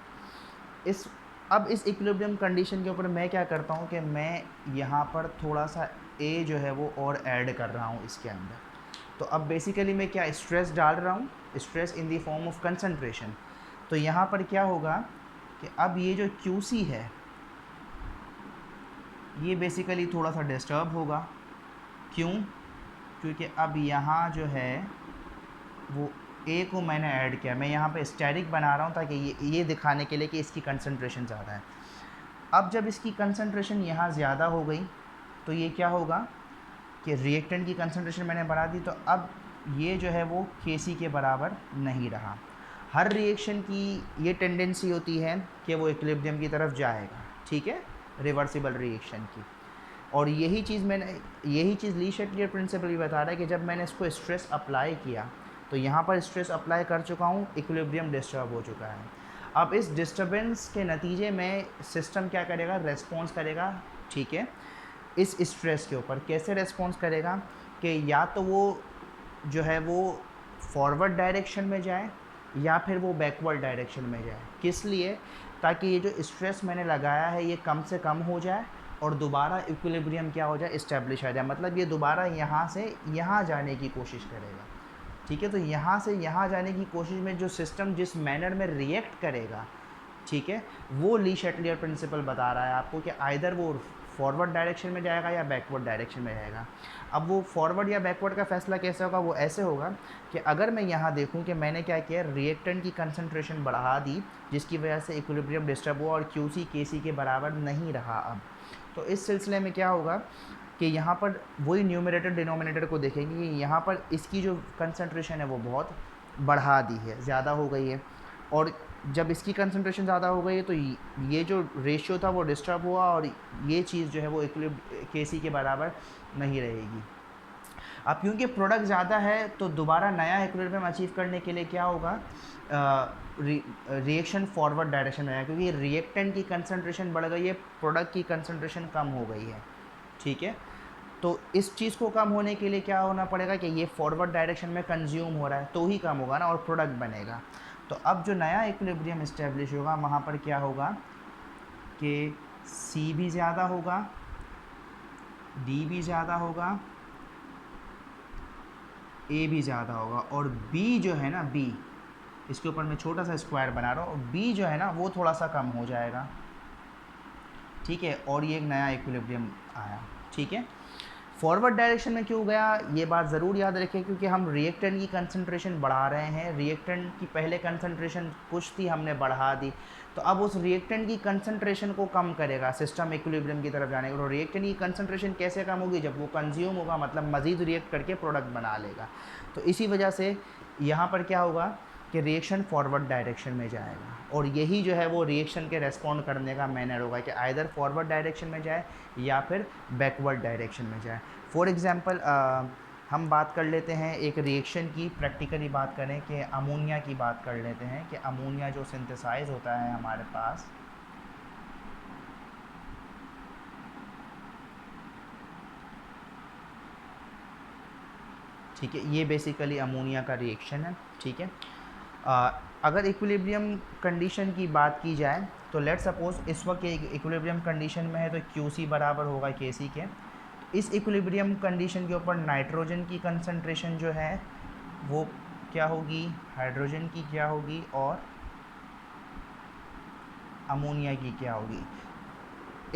अब इस इक्विलिब्रियम कंडीशन के ऊपर मैं क्या करता हूँ कि मैं यहाँ पर थोड़ा सा A जो है वो और ऐड कर रहा हूँ इसके अंदर। तो अब बेसिकली मैं क्या स्ट्रेस डाल रहा हूँ, stress in the form of concentration. तो यहाँ पर क्या होगा कि अब ये जो QC है ये बेसिकली थोड़ा सा डिस्टर्ब होगा, क्यों, क्योंकि अब यहाँ जो है वो A को मैंने ऐड किया, मैं यहाँ पे स्टेरिक बना रहा हूँ ताकि ये दिखाने के लिए कि इसकी कंसंट्रेशन ज़्यादा है। अब जब इसकी कंसंट्रेशन यहाँ ज़्यादा हो गई तो ये क्या होगा कि रिएक्टेंट की कंसंट्रेशन मैंने बढ़ा दी, तो अब ये जो है वो KC के बराबर नहीं रहा। हर रिएक्शन की ये टेंडेंसी होती है कि वो इक्विलिब्रियम की तरफ जाएगा, ठीक है, रिवर्सिबल रिएक्शन की। और यही चीज़ ली शैटलियर प्रिंसिपल भी बता रहा है कि जब मैंने इसको स्ट्रेस अप्लाई किया तो यहाँ पर स्ट्रेस अप्लाई कर चुका हूँ, इक्विलिब्रियम डिस्टर्ब हो चुका है। अब इस डिस्टर्बेंस के नतीजे में सिस्टम क्या करेगा, रेस्पॉन्स करेगा, ठीक है, इस स्ट्रेस के ऊपर। कैसे रेस्पॉन्स करेगा कि या तो वो जो है वो फॉरवर्ड डायरेक्शन में जाए या फिर वो बैकवर्ड डायरेक्शन में जाए। किस लिए, ताकि ये जो स्ट्रेस मैंने लगाया है ये कम से कम हो जाए और दोबारा इक्विलिब्रियम क्या हो जाए, इस्टेब्लिश आ जाए। मतलब ये दोबारा यहाँ से यहाँ जाने की कोशिश करेगा, ठीक है। तो यहाँ से यहाँ जाने की कोशिश में जो सिस्टम जिस मैनर में रिएक्ट करेगा, ठीक है, वो ली शैटलियर प्रिंसिपल बता रहा है आपको कि आइदर वो फॉरवर्ड डायरेक्शन में जाएगा या बैकवर्ड डायरेक्शन में जाएगा। अब वो फॉरवर्ड या बैकवर्ड का फैसला कैसे होगा, वो ऐसे होगा कि अगर मैं यहाँ देखूँ कि मैंने क्या किया, रिएक्टेंट की कंसंट्रेशन बढ़ा दी, जिसकी वजह से इक्विलिब्रियम डिस्टर्ब हुआ और QC KC के बराबर नहीं रहा अब, तो इस सिलसिले में क्या होगा कि यहाँ पर वही न्यूमरेटर डिनोमिनेटर को देखेंगे कि यहाँ पर इसकी जो कंसंट्रेशन है वो बहुत बढ़ा दी है, ज़्यादा हो गई है, और जब इसकी कंसंट्रेशन ज़्यादा हो गई है तो ये जो रेशियो था वो डिस्टर्ब हुआ और ये चीज़ जो है वो KC के बराबर नहीं रहेगी। अब क्योंकि प्रोडक्ट ज़्यादा है तो दोबारा नया इक्विलिब्रियम अचीव करने के लिए क्या होगा, रिएक्शन फॉरवर्ड डायरेक्शन में आएगा, क्योंकि रिएक्टेंट की कंसंट्रेशन बढ़ गई है, प्रोडक्ट की कंसंट्रेशन कम हो गई है, ठीक है। तो इस चीज़ को कम होने के लिए क्या होना पड़ेगा कि ये फॉरवर्ड डायरेक्शन में कंज्यूम हो रहा है तो ही कम होगा ना, और प्रोडक्ट बनेगा। तो अब जो नया इक्विलिब्रियम इस्टेब्लिश होगा वहाँ पर क्या होगा कि C भी ज़्यादा होगा, D भी ज़्यादा होगा, A भी ज़्यादा होगा, और B जो है ना, B इसके ऊपर मैं छोटा सा स्क्वायर बना रहा हूँ, B जो है ना वो थोड़ा सा कम हो जाएगा, ठीक है, और ये एक नया इक्विलिब्रियम आया, ठीक है। फॉरवर्ड डायरेक्शन में क्यों गया, ये बात ज़रूर याद रखें, क्योंकि हम रिएक्टेंट की कंसंट्रेशन बढ़ा रहे हैं। रिएक्टेंट की पहले कंसंट्रेशन कुछ थी, हमने बढ़ा दी, तो अब उस रिएक्टेंट की कंसंट्रेशन को कम करेगा सिस्टम इक्विलिब्रियम की तरफ जाने के लिए। रिएक्टेंट की कंसंट्रेशन कैसे कम होगी, जब वो कंज्यूम होगा, मतलब मज़ीद रिएक्ट करके प्रोडक्ट बना लेगा। तो इसी वजह से यहाँ पर क्या होगा कि रिएक्शन फॉरवर्ड डायरेक्शन में जाएगा, और यही जो है वो रिएक्शन के रेस्पॉन्ड करने का मैनर होगा कि आइदर फॉरवर्ड डायरेक्शन में जाए या फिर बैकवर्ड डायरेक्शन में जाए। फॉर एग्ज़ाम्पल हम बात कर लेते हैं एक रिएक्शन की, प्रैक्टिकली बात करें कि अमोनिया की बात कर लेते हैं कि अमोनिया जो सिंथेसाइज होता है हमारे पास, ठीक है, ये बेसिकली अमोनिया का रिएक्शन है, ठीक है। अगर इक्विलिब्रियम कंडीशन की बात की जाए तो लेट सपोज इस वक्त इक्विलिब्रियम कंडीशन में है तो QC बराबर होगा KC के। इस इक्विलिब्रियम कंडीशन के ऊपर नाइट्रोजन की कंसंट्रेशन जो है वो क्या होगी, हाइड्रोजन की क्या होगी और अमोनिया की क्या होगी।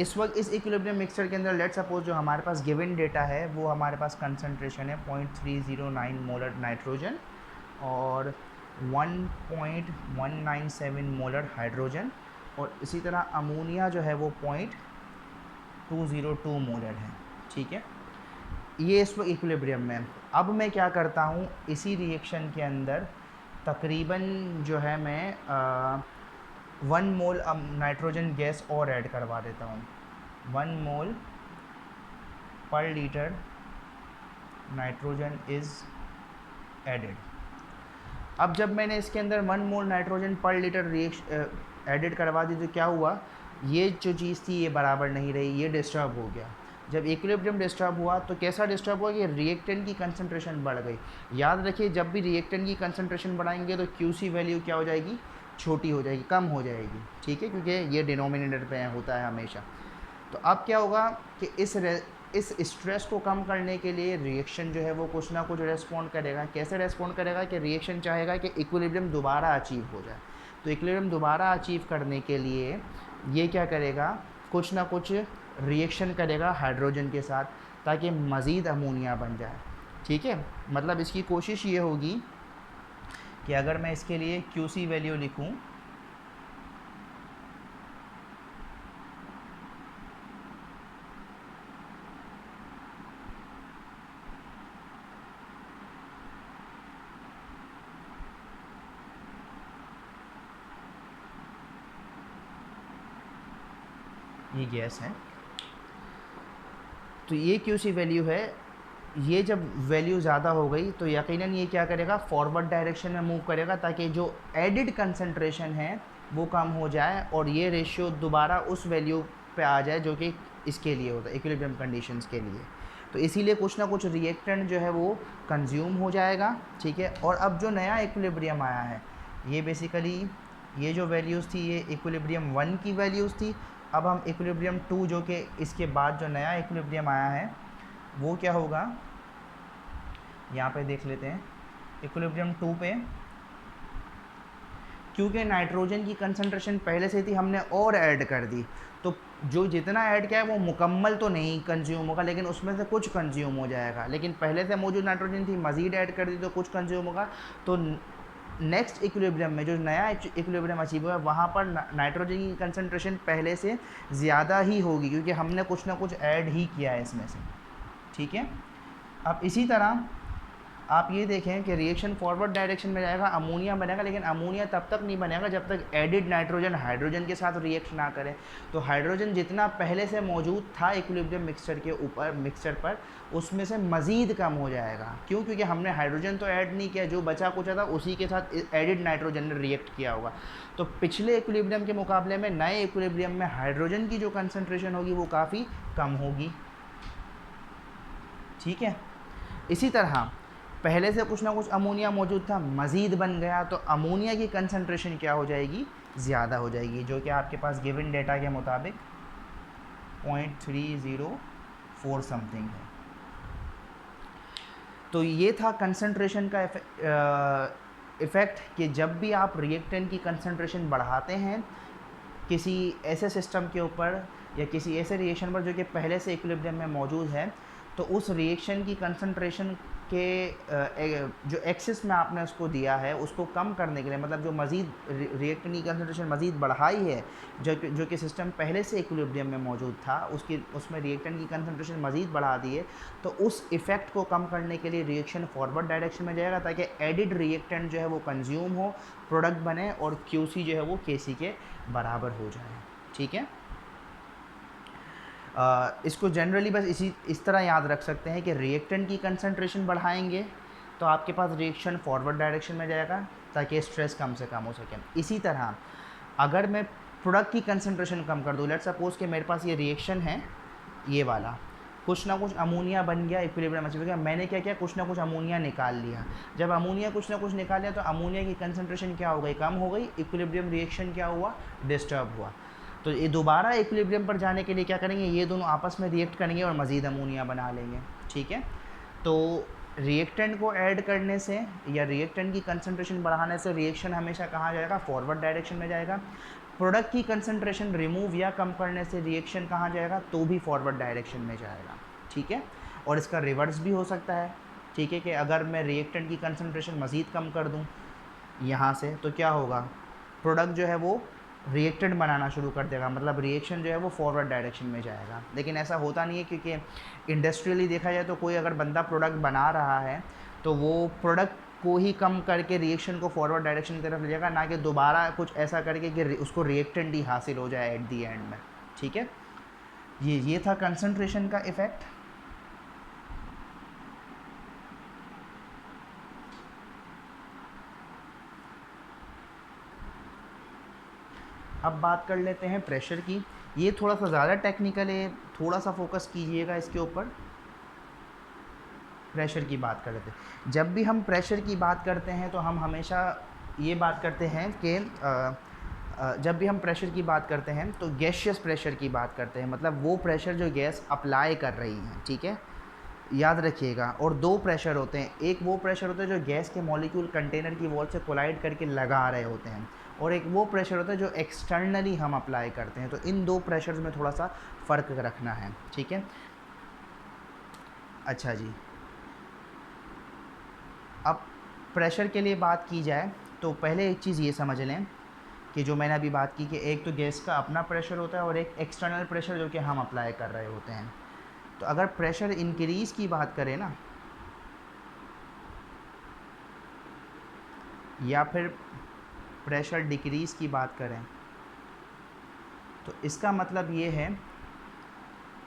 इस वक्त इस इक्विलिब्रियम मिक्सचर के अंदर लेट सपोज जो हमारे पास गिवन डेटा है वो हमारे पास कंसंट्रेशन है 0.309 मोलर नाइट्रोजन और 1.197 मोलर हाइड्रोजन, और इसी तरह अमोनिया जो है वो 0.202 मोलर है, ठीक है। ये इस वक्त इक्विलिब्रियम में। अब मैं क्या करता हूँ, इसी रिएक्शन के अंदर तकरीबन जो है मैं 1 मोल नाइट्रोजन गैस और ऐड करवा देता हूँ। 1 मोल पर लीटर नाइट्रोजन इज़ एडेड। अब जब मैंने इसके अंदर 1 मोल नाइट्रोजन पर लीटर एडिड करवा दी तो क्या हुआ, ये जो चीज़ थी ये बराबर नहीं रही, ये डिस्टर्ब हो गया। जब इक्विलिब्रियम डिस्टर्ब हुआ तो कैसा डिस्टर्ब हुआ कि रिएक्टेंट की कंसंट्रेशन बढ़ गई। याद रखिए जब भी रिएक्टेंट की कंसंट्रेशन बढ़ाएंगे तो QC वैल्यू क्या हो जाएगी, छोटी हो जाएगी, कम हो जाएगी, ठीक है, क्योंकि ये डिनोमिनेटर पे होता है हमेशा। तो अब क्या होगा कि इस स्ट्रेस को कम करने के लिए रिएक्शन जो है वो कुछ ना कुछ रेस्पॉन्ड करेगा। कैसे रेस्पॉन्ड करेगा कि रिएक्शन चाहेगा कि इक्विलिब्रियम दोबारा अचीव हो जाए। तो इक्विलिब्रियम दोबारा अचीव करने के लिए ये क्या करेगा, कुछ ना कुछ रिएक्शन करेगा हाइड्रोजन के साथ ताकि मज़ीद अमोनिया बन जाए, ठीक है। मतलब इसकी कोशिश ये होगी कि अगर मैं इसके लिए QC वैल्यू लिखूं, ये गैस है, तो ये QC वैल्यू है। ये जब वैल्यू ज़्यादा हो गई तो यकीनन ये क्या करेगा, फॉरवर्ड डायरेक्शन में मूव करेगा ताकि जो एडिड कंसंट्रेशन है वो कम हो जाए और ये रेशियो दोबारा उस वैल्यू पे आ जाए जो कि इसके लिए होता है, इक्विलिब्रियम कंडीशंस के लिए। तो इसीलिए कुछ ना कुछ रिएक्टेंट जो है वो कंज्यूम हो जाएगा, ठीक है। और अब जो नया इक्विलिब्रियम आया है ये बेसिकली ये जो वैल्यूज़ थी ये इक्विलिब्रियम 1 की वैल्यूज़ थी। अब हम इक्विलिब्रियम 2 जो कि इसके बाद जो नया इक्विलिब्रियम आया है वो क्या होगा, यहाँ पे देख लेते हैं। इक्विलिब्रियम 2 पे क्योंकि नाइट्रोजन की कंसंट्रेशन पहले से थी हमने और ऐड कर दी तो जो जितना ऐड किया है वो मुकम्मल तो नहीं कंज्यूम होगा, लेकिन उसमें से कुछ कंज्यूम हो जाएगा। लेकिन पहले से मौजूद नाइट्रोजन थी, मज़ीद ऐड कर दी तो कुछ कंज्यूम होगा। तो नेक्स्ट इक्विलिब्रियम में जो नया इक्विलिब्रियम अचीव हुआ है वहाँ पर नाइट्रोजन की कंसनट्रेशन पहले से ज़्यादा ही होगी, क्योंकि हमने कुछ ना कुछ ऐड ही किया है इसमें से। ठीक है, अब इसी तरह आप ये देखें कि रिएक्शन फॉरवर्ड डायरेक्शन में जाएगा, अमोनिया बनेगा, लेकिन अमोनिया तब तक नहीं बनेगा जब तक एडिड नाइट्रोजन हाइड्रोजन के साथ रिएक्ट ना करे। तो हाइड्रोजन जितना पहले से मौजूद था इक्विलिब्रियम मिक्सचर के ऊपर, मिक्सचर पर, उसमें से मज़ीद कम हो जाएगा। क्यों? क्योंकि हमने हाइड्रोजन तो ऐड नहीं किया, जो बचा कुचा था उसी के साथ एडिड नाइट्रोजन ने रिएक्ट किया होगा। तो पिछले इक्विलिब्रियम के मुकाबले में नए इक्विलिब्रियम में हाइड्रोजन की जो कंसनट्रेशन होगी वो काफ़ी कम होगी। ठीक है, इसी तरह पहले से कुछ ना कुछ अमोनिया मौजूद था, मज़ीद बन गया, तो अमोनिया की कंसंट्रेशन क्या हो जाएगी? ज़्यादा हो जाएगी, जो कि आपके पास गिवन डेटा के मुताबिक 0.304 समथिंग है। तो ये था कंसंट्रेशन का इफ़ेक्ट कि जब भी आप रिएक्टेंट की कंसंट्रेशन बढ़ाते हैं किसी ऐसे सिस्टम के ऊपर या किसी ऐसे रिएक्शन पर जो कि पहले से इक्विलिब्रियम में मौजूद है, तो उस रिएक्शन की कंसंट्रेशन के जो एक्सिस में आपने उसको दिया है उसको कम करने के लिए, मतलब जो मज़ीद रिएक्टेंट की कंसंट्रेशन मज़ीद बढ़ाई है, जो कि सिस्टम पहले से इक्विलिब्रियम में मौजूद था, उसमें रिएक्टेंट की कंसंट्रेशन मज़ीद बढ़ा दी है, तो उस इफ़ेक्ट को कम करने के लिए रिएक्शन फॉरवर्ड डायरेक्शन में जाएगा, ताकि एडिड रिएक्टेंट जो है वो कंज्यूम हो, प्रोडक्ट बने और QC जो है वो KC के बराबर हो जाए। ठीक है, इसको जनरली बस इस तरह याद रख सकते हैं कि रिएक्टेंट की कंसंट्रेशन बढ़ाएंगे तो आपके पास रिएक्शन फॉरवर्ड डायरेक्शन में जाएगा ताकि स्ट्रेस कम से कम हो सके। इसी तरह अगर मैं प्रोडक्ट की कंसंट्रेशन कम कर दूँ, लेट्स सपोज कि मेरे पास ये रिएक्शन है, ये वाला, कुछ ना कुछ अमोनिया बन गया, इक्विलिब्रियम अचीव हो गया, मैंने क्या किया, कुछ ना कुछ अमोनिया निकाल लिया। जब अमोनिया कुछ ना कुछ निकाल लिया तो अमोनिया की कंसंट्रेशन क्या हो गई? कम हो गई, इक्विलिब्रियम रिएक्शन क्या हुआ? डिस्टर्ब हुआ। तो ये दोबारा इक्विलिब्रियम पर जाने के लिए क्या करेंगे? ये दोनों आपस में रिएक्ट करेंगे और मज़ीद अमोनिया बना लेंगे। ठीक है, तो रिएक्टेंट को ऐड करने से या रिएक्टेंट की कंसंट्रेशन बढ़ाने से रिएक्शन हमेशा कहाँ जाएगा? फॉरवर्ड डायरेक्शन में जाएगा। प्रोडक्ट की कंसंट्रेशन रिमूव या कम करने से रिएक्शन कहाँ जाएगा? तो भी फॉरवर्ड डायरेक्शन में जाएगा। ठीक है, और इसका रिवर्स भी हो सकता है। ठीक है, कि अगर मैं रिएक्टेंट की कंसंट्रेशन मज़ीद कम कर दूँ यहाँ से, तो क्या होगा? प्रोडक्ट जो है वो रिएक्टेंट बनाना शुरू कर देगा, मतलब रिएक्शन जो है वो फॉरवर्ड डायरेक्शन में जाएगा। लेकिन ऐसा होता नहीं है, क्योंकि इंडस्ट्रियली देखा जाए तो कोई अगर बंदा प्रोडक्ट बना रहा है तो वो प्रोडक्ट को ही कम करके रिएक्शन को फॉरवर्ड डायरेक्शन की तरफ ले जाएगा, ना कि दोबारा कुछ ऐसा करके कि उसको रिएक्टेंट ही हासिल हो जाए एट दी एंड में। ठीक है, ये था कंसंट्रेशन का इफ़ेक्ट। अब बात कर लेते हैं प्रेशर की। ये थोड़ा सा ज़्यादा टेक्निकल है, थोड़ा सा फोकस कीजिएगा इसके ऊपर। प्रेशर की बात कर लेते हैं। जब भी हम प्रेशर की बात करते हैं तो हम हमेशा ये बात करते हैं कि जब भी हम प्रेशर की बात करते हैं तो गैसियस प्रेशर की बात करते हैं, मतलब वो प्रेशर जो गैस अप्लाई कर रही है। ठीक है, याद रखिएगा। और दो प्रेशर होते हैं, एक वो प्रेशर होता है जो गैस के मॉलिक्यूल कंटेनर की वॉल से कोलाइड करके लगा रहे होते हैं, और एक वो प्रेशर होता है जो एक्सटर्नली हम अप्लाई करते हैं। तो इन दो प्रेशर्स में थोड़ा सा फ़र्क रखना है। ठीक है, अच्छा जी, अब प्रेशर के लिए बात की जाए तो पहले एक चीज़ ये समझ लें कि जो मैंने अभी बात की कि एक तो गैस का अपना प्रेशर होता है और एक एक्सटर्नल प्रेशर जो कि हम अप्लाई कर रहे होते हैं। तो अगर प्रेशर इंक्रीज़ की बात करें ना, या फिर प्रेशर डिक्रीज़ की बात करें, तो इसका मतलब ये है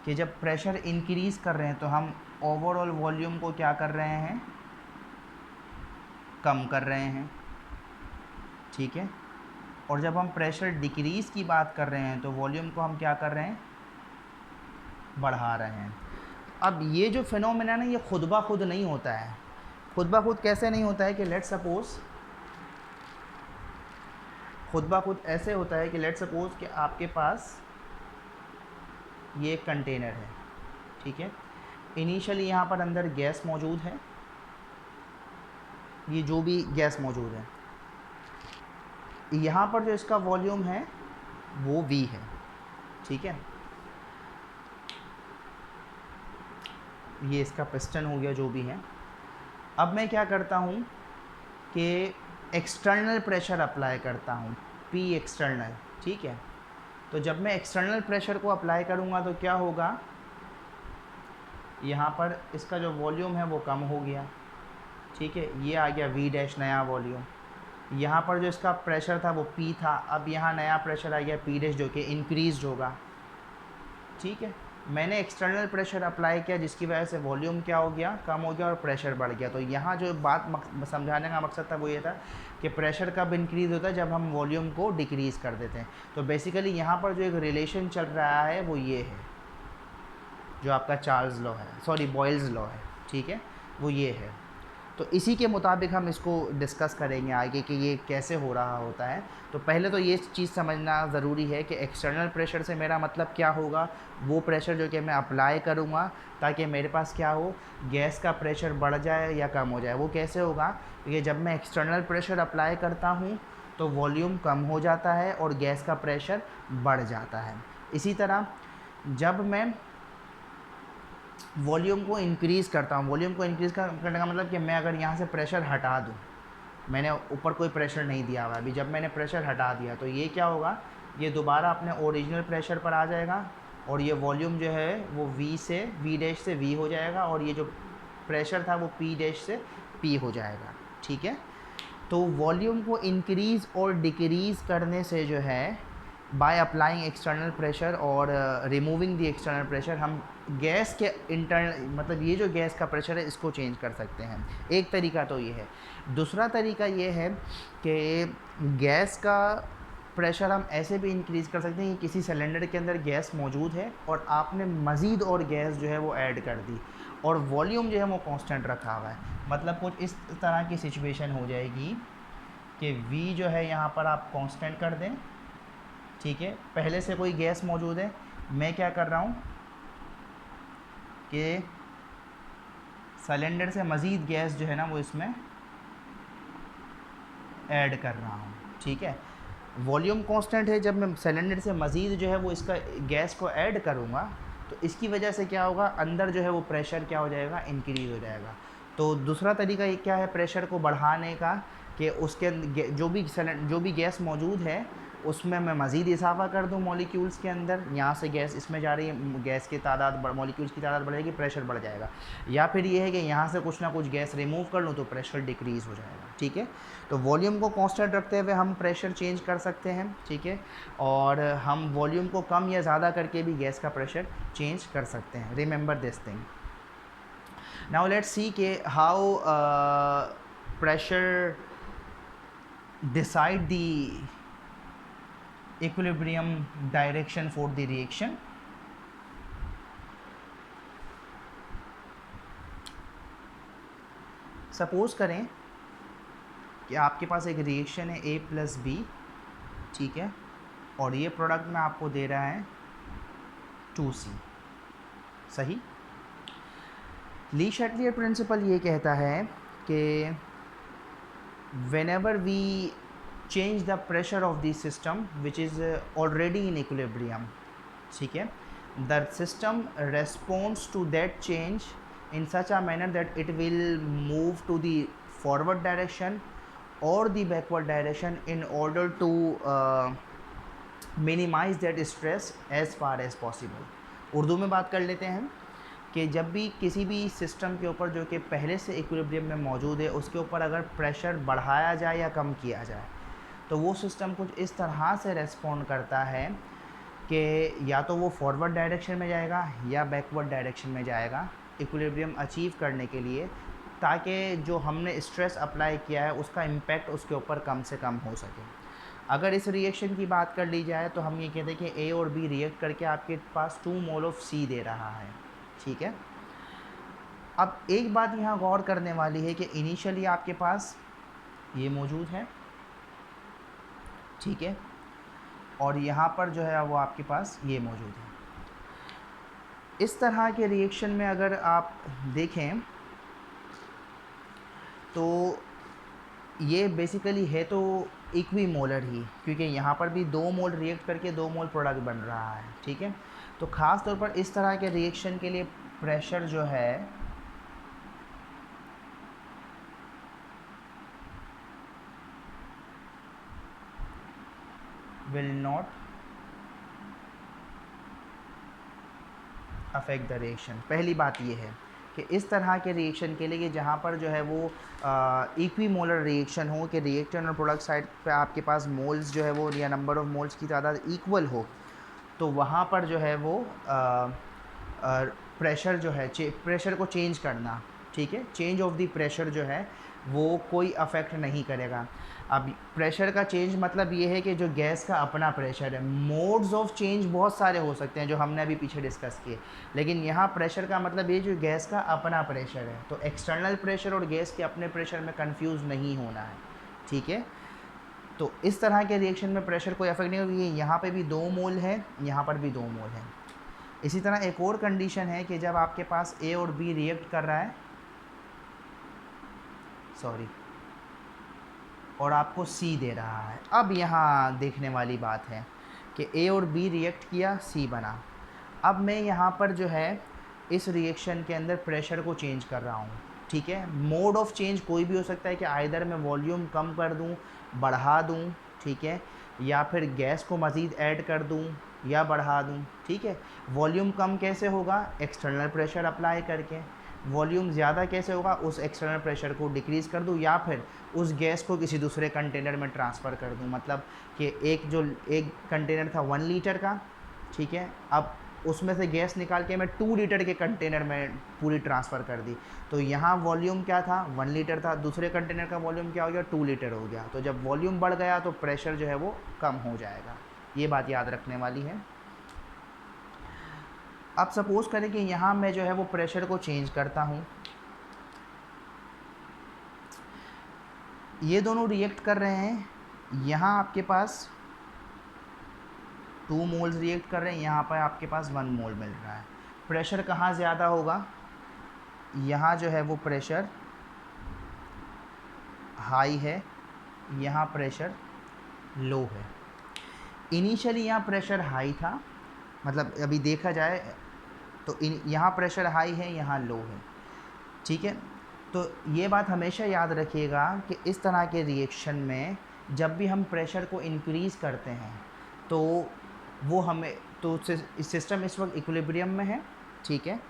कि जब प्रेशर इंक्रीज़ कर रहे हैं तो हम ओवरऑल वॉल्यूम को क्या कर रहे हैं? कम कर रहे हैं। ठीक है, और जब हम प्रेशर डिक्रीज़ की बात कर रहे हैं तो वॉल्यूम को हम क्या कर रहे हैं? बढ़ा रहे हैं। अब ये जो फिनोमेना है ये खुद ब खुद नहीं होता है। खुद ब खुद कैसे नहीं होता है कि लेट्स सपोज़, खुद ब खुद ऐसे होता है कि लेट्स सपोज़ कि आपके पास ये एक कंटेनर है। ठीक है, इनिशियली यहाँ पर अंदर गैस मौजूद है, ये जो भी गैस मौजूद है, यहाँ पर जो इसका वॉल्यूम है वो V है। ठीक है, ये इसका पिस्टन हो गया जो भी है। अब मैं क्या करता हूँ कि एक्सटर्नल प्रेशर अप्लाई करता हूँ, P एक्सटर्नल, ठीक है। तो जब मैं एक्सटर्नल प्रेशर को अप्लाई करूँगा तो क्या होगा, यहाँ पर इसका जो वॉल्यूम है वो कम हो गया, ठीक है, ये आ गया V डैश नया वॉल्यूम। यहाँ पर जो इसका प्रेशर था वो P था, अब यहाँ नया प्रेशर आ गया P डैश जो कि इंक्रीज़ होगा, ठीक है। मैंने एक्सटर्नल प्रेशर अप्लाई किया जिसकी वजह से वॉल्यूम क्या हो गया, कम हो गया और प्रेशर बढ़ गया। तो यहाँ जो बात समझाने का मकसद था वो ये था कि प्रेशर कब इंक्रीज़ होता है, जब हम वॉल्यूम को डिक्रीज़ कर देते हैं। तो बेसिकली यहाँ पर जो एक रिलेशन चल रहा है वो ये है, जो आपका चार्ल्स लॉ है, सॉरी बॉयल्स लॉ है, ठीक है, वो ये है। तो इसी के मुताबिक हम इसको डिस्कस करेंगे आगे कि ये कैसे हो रहा होता है। तो पहले तो ये चीज़ समझना ज़रूरी है कि एक्सटर्नल प्रेशर से मेरा मतलब क्या होगा, वो प्रेशर जो कि मैं अप्लाई करूँगा ताकि मेरे पास क्या हो, गैस का प्रेशर बढ़ जाए या कम हो जाए। वो कैसे होगा, क्योंकि जब मैं एक्सटर्नल प्रेशर अप्लाई करता हूँ तो वॉल्यूम कम हो जाता है और गैस का प्रेशर बढ़ जाता है। इसी तरह जब मैं वॉल्यूम को इंक्रीज़ करता हूँ, वॉल्यूम को इंक्रीज़ करने का मतलब कि मैं अगर यहाँ से प्रेशर हटा दूँ, मैंने ऊपर कोई प्रेशर नहीं दिया हुआ अभी, जब मैंने प्रेशर हटा दिया तो ये क्या होगा, ये दोबारा अपने ओरिजिनल प्रेशर पर आ जाएगा और ये वॉल्यूम जो है वो V डैश से V हो जाएगा और ये जो प्रेशर था वो P डैश से P हो जाएगा, ठीक है। तो वॉल्यूम को इंक्रीज़ और डिक्रीज़ करने से जो है, बाय अप्लाइंग एक्सटर्नल प्रेशर और रिमूविंग द एक्सटर्नल प्रेशर, हम गैस के इंटरनल मतलब ये जो गैस का प्रेशर है इसको चेंज कर सकते हैं। एक तरीका तो ये है। दूसरा तरीका ये है कि गैस का प्रेशर हम ऐसे भी इंक्रीज़ कर सकते हैं कि किसी सिलेंडर के अंदर गैस मौजूद है और आपने मज़ीद और गैस जो है वो ऐड कर दी और वॉल्यूम जो है वो कांस्टेंट रखा हुआ है। मतलब कुछ इस तरह की सिचुएशन हो जाएगी कि V जो है यहाँ पर आप कांस्टेंट कर दें, ठीक है, पहले से कोई गैस मौजूद है, मैं क्या कर रहा हूँ कि सिलेंडर से मज़ीद गैस जो है ना वो इसमें ऐड कर रहा हूँ, ठीक है। वॉल्यूम कांस्टेंट है, जब मैं सिलेंडर से मज़ीद जो है वो इसका गैस को ऐड करूँगा तो इसकी वजह से क्या होगा, अंदर जो है वो प्रेशर क्या हो जाएगा, इंक्रीज़ हो जाएगा। तो दूसरा तरीका ये क्या है प्रेशर को बढ़ाने का, कि उसके जो भी गैस मौजूद है उसमें मैं मज़ीद इजाफा कर दूं मॉलिक्यूल्स के अंदर, यहाँ से गैस इसमें जा रही है, गैस की तादाद मॉलिक्यूल्स की तादाद बढ़ेगी, प्रेशर बढ़ जाएगा। या फिर ये है कि यहाँ से कुछ ना कुछ गैस रिमूव कर लूँ तो प्रेशर डिक्रीज़ हो जाएगा, ठीक है। तो वॉल्यूम को कांस्टेंट रखते हुए हम प्रेशर चेंज कर सकते हैं, ठीक है, और हम वॉल्यूम को कम या ज़्यादा करके भी गैस का प्रेशर चेंज कर सकते हैं। Remember this thing. Now let's see के how pressure decide the equilibrium direction for the reaction. सपोज करें कि आपके पास एक रिएक्शन है A प्लस बी, ठीक है, और ये प्रोडक्ट में आपको दे रहा है 2C, सही। ली शैटलियर प्रिंसिपल ये कहता है कि whenever we change the pressure of the system which is already in equilibrium, ठीक है, the system responds to that change in such a manner that it will move to the forward direction or the backward direction in order to minimize that stress as far as possible. Urdu में बात कर लेते हैं कि जब भी किसी भी सिस्टम के ऊपर जो कि पहले से इक्विलिब्रियम में मौजूद है उसके ऊपर अगर प्रेशर बढ़ाया जाए या कम किया जाए तो वो सिस्टम कुछ इस तरह से रेस्पॉन्ड करता है कि या तो वो फॉरवर्ड डायरेक्शन में जाएगा या बैकवर्ड डायरेक्शन में जाएगा इक्विलिब्रियम अचीव करने के लिए, ताकि जो हमने स्ट्रेस अप्लाई किया है उसका इम्पैक्ट उसके ऊपर कम से कम हो सके। अगर इस रिएक्शन की बात कर ली जाए तो हम ये कहते हैं कि ए और बी रिएक्ट करके आपके पास 2 मोल ऑफ सी दे रहा है, ठीक है। अब एक बात यहाँ गौर करने वाली है कि इनिशियली आपके पास ये मौजूद है, ठीक है, और यहाँ पर जो है वो आपके पास ये मौजूद है। इस तरह के रिएक्शन में अगर आप देखें तो ये बेसिकली है तो इक्विमोलर ही, क्योंकि यहाँ पर भी 2 मोल रिएक्ट करके 2 मोल प्रोडक्ट बन रहा है, ठीक है। तो ख़ास तौर पर इस तरह के रिएक्शन के लिए प्रेशर जो है will not affect the reaction. पहली बात ये है कि इस तरह के रिएक्शन के लिए कि जहाँ पर जो है वो इक्विमोलर रिएक्शन हो, कि रिएक्टेंट और प्रोडक्ट साइड पे आपके पास मोल्स जो है वो या नंबर ऑफ मोल्स की तादाद इक्वल हो, तो वहाँ पर जो है वो प्रेशर जो है प्रेशर को चेंज करना, ठीक है, चेंज ऑफ द प्रेशर जो है वो कोई अफेक्ट नहीं करेगा। अब प्रेशर का चेंज मतलब ये है कि जो गैस का अपना प्रेशर है, मोड्स ऑफ चेंज बहुत सारे हो सकते हैं जो हमने अभी पीछे डिस्कस किए, लेकिन यहाँ प्रेशर का मतलब ये जो गैस का अपना प्रेशर है। तो एक्सटर्नल प्रेशर और गैस के अपने प्रेशर में कंफ्यूज नहीं होना है, ठीक है। तो इस तरह के रिएक्शन में प्रेशर कोई अफेक्ट नहीं होगी। यहाँ पे भी 2 मोल है, यहाँ पर भी 2 मोल है। इसी तरह एक और कंडीशन है कि जब आपके पास ए और बी रिएक्ट कर रहा है, सॉरी, और आपको सी दे रहा है। अब यहाँ देखने वाली बात है कि ए और बी रिएक्ट किया, सी बना। अब मैं यहाँ पर जो है इस रिएक्शन के अंदर प्रेशर को चेंज कर रहा हूँ, ठीक है। मोड ऑफ चेंज कोई भी हो सकता है कि आइदर मैं वॉल्यूम कम कर दूँ, बढ़ा दूँ, ठीक है, या फिर गैस को मज़ीद ऐड कर दूँ या बढ़ा दूँ, ठीक है। वॉल्यूम कम कैसे होगा? एक्सटर्नल प्रेशर अप्लाई करके। वॉल्यूम ज़्यादा कैसे होगा? उस एक्सटर्नल प्रेशर को डिक्रीज़ कर दूँ या फिर उस गैस को किसी दूसरे कंटेनर में ट्रांसफ़र कर दूँ। मतलब कि एक कंटेनर था 1 लीटर का, ठीक है, अब उसमें से गैस निकाल के मैं 2 लीटर के कंटेनर में पूरी ट्रांसफ़र कर दी। तो यहाँ वॉल्यूम क्या था? 1 लीटर था, दूसरे कंटेनर का वॉल्यूम क्या हो गया? 2 लीटर हो गया। तो जब वॉल्यूम बढ़ गया तो प्रेशर जो है वो कम हो जाएगा। ये बात याद रखने वाली है। अब सपोज़ करें कि यहाँ मैं जो है वो प्रेशर को चेंज करता हूँ, ये दोनों रिएक्ट कर रहे हैं, यहाँ आपके पास 2 मोल्स रिएक्ट कर रहे हैं, यहाँ पर आपके पास 1 मोल मिल रहा है। प्रेशर कहाँ ज़्यादा होगा? यहाँ जो है वो प्रेशर हाई है, यहाँ प्रेशर लो है। इनिशियली यहाँ प्रेशर हाई था, मतलब अभी देखा जाए तो यहाँ प्रेशर हाई है, यहाँ लो है, ठीक है। तो ये बात हमेशा याद रखिएगा कि इस तरह के रिएक्शन में जब भी हम प्रेशर को इंक्रीज़ करते हैं तो वो हमें तो सिस्टम इस वक्त इक्विलिब्रियम में है, ठीक है।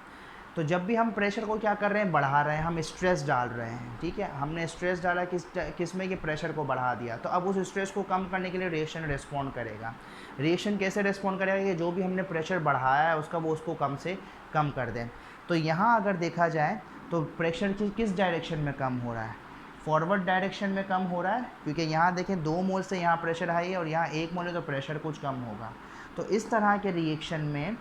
तो जब भी हम प्रेशर को क्या कर रहे हैं? बढ़ा रहे हैं, हम स्ट्रेस डाल रहे हैं, ठीक है। हमने स्ट्रेस डाला किस में? कि प्रेशर को बढ़ा दिया। तो अब उस स्ट्रेस को कम करने के लिए रिएक्शन रिस्पॉन्ड करेगा। रिएक्शन कैसे रिस्पॉन्ड करेगा? कि जो भी हमने प्रेशर बढ़ाया है उसका वो उसको कम से कम कर दें। तो यहाँ अगर देखा जाए तो प्रेशर किस डायरेक्शन में कम हो रहा है? फॉरवर्ड डायरेक्शन में कम हो रहा है, क्योंकि यहाँ देखें 2 मोल से यहाँ प्रेशर हाई है और यहाँ 1 मोल है, तो प्रेशर कुछ कम होगा। तो इस तरह के रिएक्शन में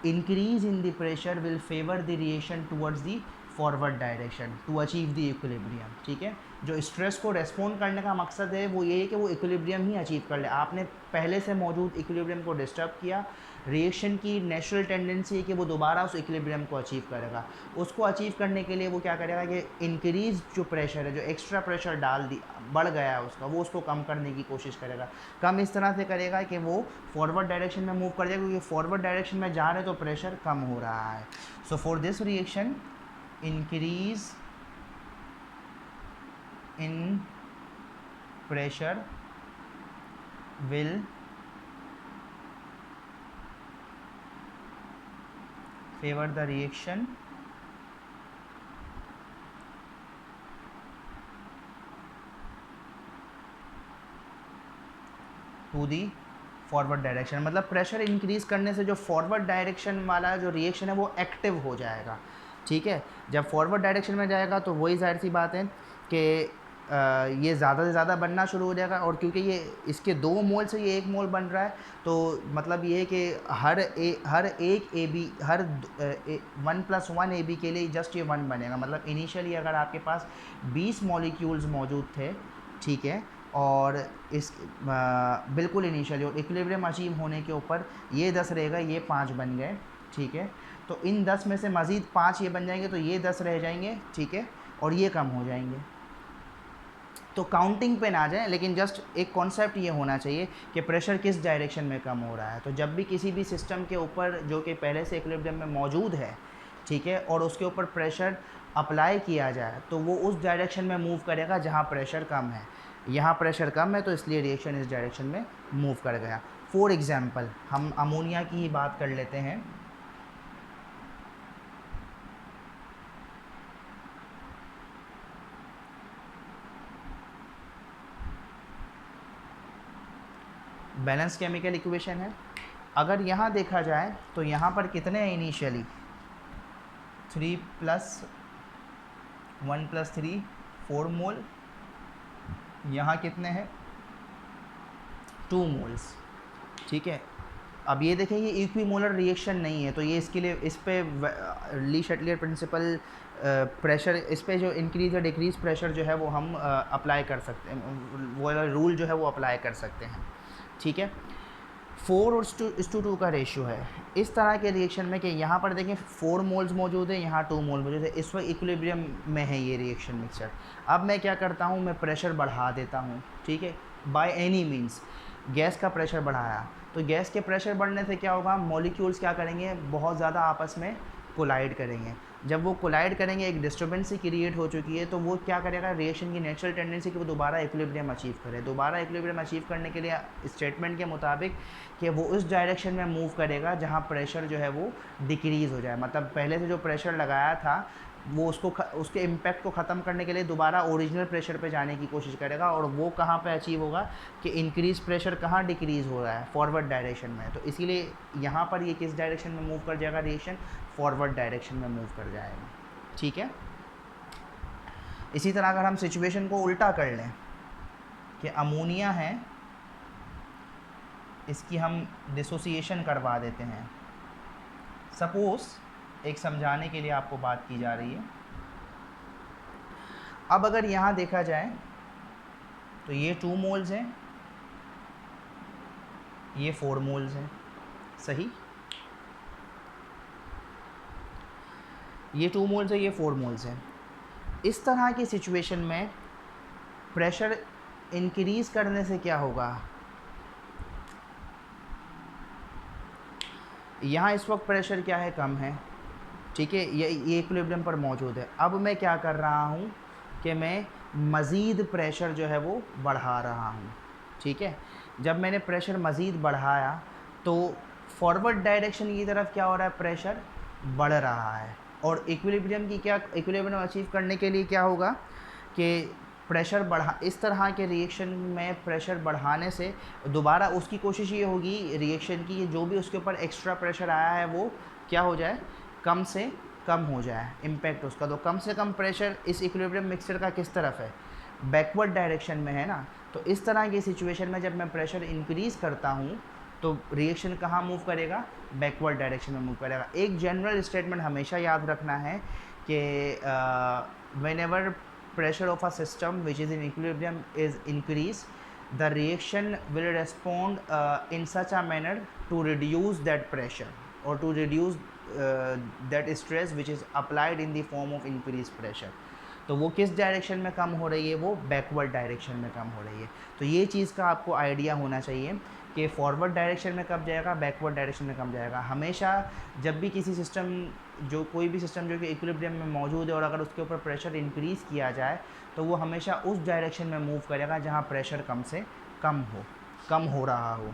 increase in the pressure will favor the reaction towards the forward direction to achieve the equilibrium, ठीक है। जो स्ट्रेस को रेस्पॉन्ड करने का मकसद है वो ये है कि वो इक्विलिब्रियम ही अचीव कर ले। आपने पहले से मौजूद इक्विलिब्रियम को डिस्टर्ब किया, रिएक्शन की नेचुरल टेंडेंसी है कि वो दोबारा उस इक्विलिब्रियम को अचीव करेगा। उसको अचीव करने के लिए वो क्या करेगा कि इंक्रीज़ जो प्रेशर है, जो एक्स्ट्रा प्रेशर बढ़ गया है उसका, वो उसको कम करने की कोशिश करेगा। कम इस तरह से करेगा कि वो फॉरवर्ड डायरेक्शन में मूव कर जाएगा, क्योंकि फॉरवर्ड डायरेक्शन में जा रहे तो प्रेशर कम हो रहा है। So for this reaction increase in pressure will favor the reaction to the forward direction. मतलब प्रेशर इंक्रीज़ करने से जो फॉरवर्ड डायरेक्शन वाला जो रिएक्शन है वो एक्टिव हो जाएगा, ठीक है। जब फॉरवर्ड डायरेक्शन में जाएगा तो वही जाहिर सी बात है कि ये ज़्यादा से ज़्यादा बनना शुरू हो जाएगा। और क्योंकि ये इसके 2 मोल से ये 1 मोल बन रहा है, तो मतलब ये है कि हर एक ए बी 1+1 ए बी के लिए जस्ट ये 1 बनेगा। मतलब इनिशियली अगर आपके पास 20 मॉलिक्यूल्स मौजूद थे, ठीक है, और इस बिल्कुल इनिशियली और इक्विलिब्रियम अचीव होने के ऊपर ये 10 रहेगा, ये 5 बन गए, ठीक है। तो इन 10 में से मज़ीद 5 ये बन जाएंगे, तो ये 10 रह जाएंगे, ठीक है, और ये कम हो जाएंगे। तो काउंटिंग पे ना जाए, लेकिन जस्ट एक कॉन्सेप्ट ये होना चाहिए कि प्रेशर किस डायरेक्शन में कम हो रहा है। तो जब भी किसी भी सिस्टम के ऊपर जो कि पहले से इक्विलिब्रियम में मौजूद है, ठीक है, और उसके ऊपर प्रेशर अप्लाई किया जाए तो वो उस डायरेक्शन में मूव करेगा जहाँ प्रेशर कम है। यहाँ प्रेशर कम है तो इसलिए रिएक्शन इस डायरेक्शन में मूव कर गया। फॉर एग्जांपल हम अमोनिया की ही बात कर लेते हैं। बैलेंस केमिकल इक्वेशन है। अगर यहाँ देखा जाए तो यहाँ पर कितने हैं इनिशियली, 3 + 1 + 3 4 मोल, यहाँ कितने हैं 2 मोल्स। ठीक है, अब ये देखें ये इक्विमोलर रिएक्शन नहीं है, तो ये इसके लिए इस पे ली शटलियर प्रिंसिपल प्रेशर, इस पे जो इंक्रीज या डिक्रीज प्रेशर जो है वो हम अप्लाई कर सकते हैं, वो रूल जो है वो अप्लाई कर सकते हैं। ठीक है, 4:2 का रेशियो है इस तरह के रिएक्शन में कि यहाँ पर देखें 4 मोल्स मौजूद है, यहाँ 2 मोल मौजूद है, इस वक्त इक्विलिब्रियम में है ये रिएक्शन मिक्सचर। अब मैं क्या करता हूँ, मैं प्रेशर बढ़ा देता हूँ। ठीक है, बाय एनी मीन्स गैस का प्रेशर बढ़ाया, तो गैस के प्रेशर बढ़ने से क्या होगा, मॉलिक्यूल्स क्या करेंगे, बहुत ज़्यादा आपस में कोलाइड करेंगे। जब वो कोलाइड करेंगे, एक डिस्टर्बेंस क्रिएट हो चुकी है, तो वो क्या करेगा, रिएक्शन की नेचुरल टेंडेंसी कि वो दोबारा इक्विलिब्रियम अचीव करे। दोबारा इक्विलिब्रियम अचीव करने के लिए स्टेटमेंट के मुताबिक कि वो उस डायरेक्शन में मूव करेगा जहाँ प्रेशर जो है वो डिक्रीज़ हो जाए, मतलब पहले से जो प्रेशर लगाया था वो उसके इम्पैक्ट को ख़त्म करने के लिए दोबारा ओरिजिनल प्रेशर पे जाने की कोशिश करेगा। और वो कहाँ पे अचीव होगा कि इंक्रीज़ प्रेशर कहाँ डिक्रीज़ हो रहा है, फॉरवर्ड डायरेक्शन में। तो इसीलिए यहाँ पर ये किस डायरेक्शन में मूव कर जाएगा, रिएक्शन फॉरवर्ड डायरेक्शन में मूव कर जाएगा। ठीक है, इसी तरह अगर हम सिचुएशन को उल्टा कर लें कि अमोनिया है, इसकी हम डिसोसिएशन करवा देते हैं। सपोज़ एक समझाने के लिए आपको बात की जा रही है। अब अगर यहाँ देखा जाए तो ये 2 मोल्स हैं, ये 4 मोल्स हैं, सही, ये 2 मोल्स है, ये 4 मोल्स हैं। इस तरह की सिचुएशन में प्रेशर इंक्रीज़ करने से क्या होगा, यहाँ इस वक्त प्रेशर क्या है, कम है। ठीक है, ये इक्विलिब्रियम पर मौजूद है। अब मैं क्या कर रहा हूँ कि मैं मज़ीद प्रेशर जो है वो बढ़ा रहा हूँ। ठीक है, जब मैंने प्रेशर मज़ीद बढ़ाया तो फॉरवर्ड डायरेक्शन की तरफ क्या हो रहा है, प्रेशर बढ़ रहा है। और इक्विलिब्रियम की क्या, इक्विलिब्रियम अचीव करने के लिए क्या होगा कि प्रेशर बढ़ा, इस तरह के रिएक्शन में प्रेशर बढ़ाने से दोबारा उसकी कोशिश ये होगी रिएक्शन की, जो भी उसके ऊपर एक्स्ट्रा प्रेशर आया है वो क्या हो जाए, कम से कम हो जाए इम्पैक्ट उसका। तो कम से कम प्रेशर इस इक्विलिब्रियम मिक्सचर का किस तरफ है, बैकवर्ड डायरेक्शन में है ना। तो इस तरह की सिचुएशन में जब मैं प्रेशर इंक्रीज़ करता हूँ तो रिएक्शन कहाँ मूव करेगा, बैकवर्ड डायरेक्शन में मूव करेगा। एक जनरल स्टेटमेंट हमेशा याद रखना है कि when ever pressure of a system which is in equilibrium is increased, the reaction will respond in such a manner to reduce that pressure or to reduce that stress which is applied in the form of increased pressure. तो वो किस direction में कम हो रही है, वो backward direction में कम हो रही है। तो ये चीज़ का आपको आइडिया होना चाहिए कि फॉरवर्ड डायरेक्शन में कब जाएगा, बैकवर्ड डायरेक्शन में कम जाएगा। हमेशा जब भी किसी सिस्टम, जो कोई भी सिस्टम जो कि इक्विलिब्रियम में मौजूद है और अगर उसके ऊपर प्रेशर इंक्रीज़ किया जाए तो वो हमेशा उस डायरेक्शन में मूव करेगा जहाँ प्रेशर कम से कम हो रहा हो।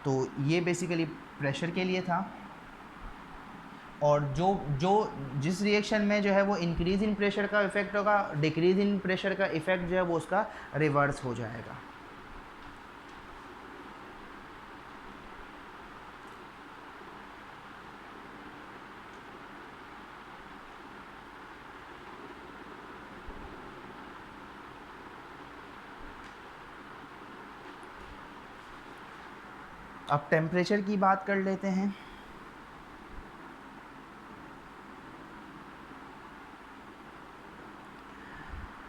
तो ये बेसिकली प्रेशर के लिए था। और जिस रिएक्शन में जो है वो इंक्रीज़ इन प्रेशर का इफ़ेक्ट होगा, डिक्रीज़ इन प्रेशर का इफ़ेक्ट जो है वो उसका रिवर्स हो जाएगा। अब टेम्परेचर की बात कर लेते हैं।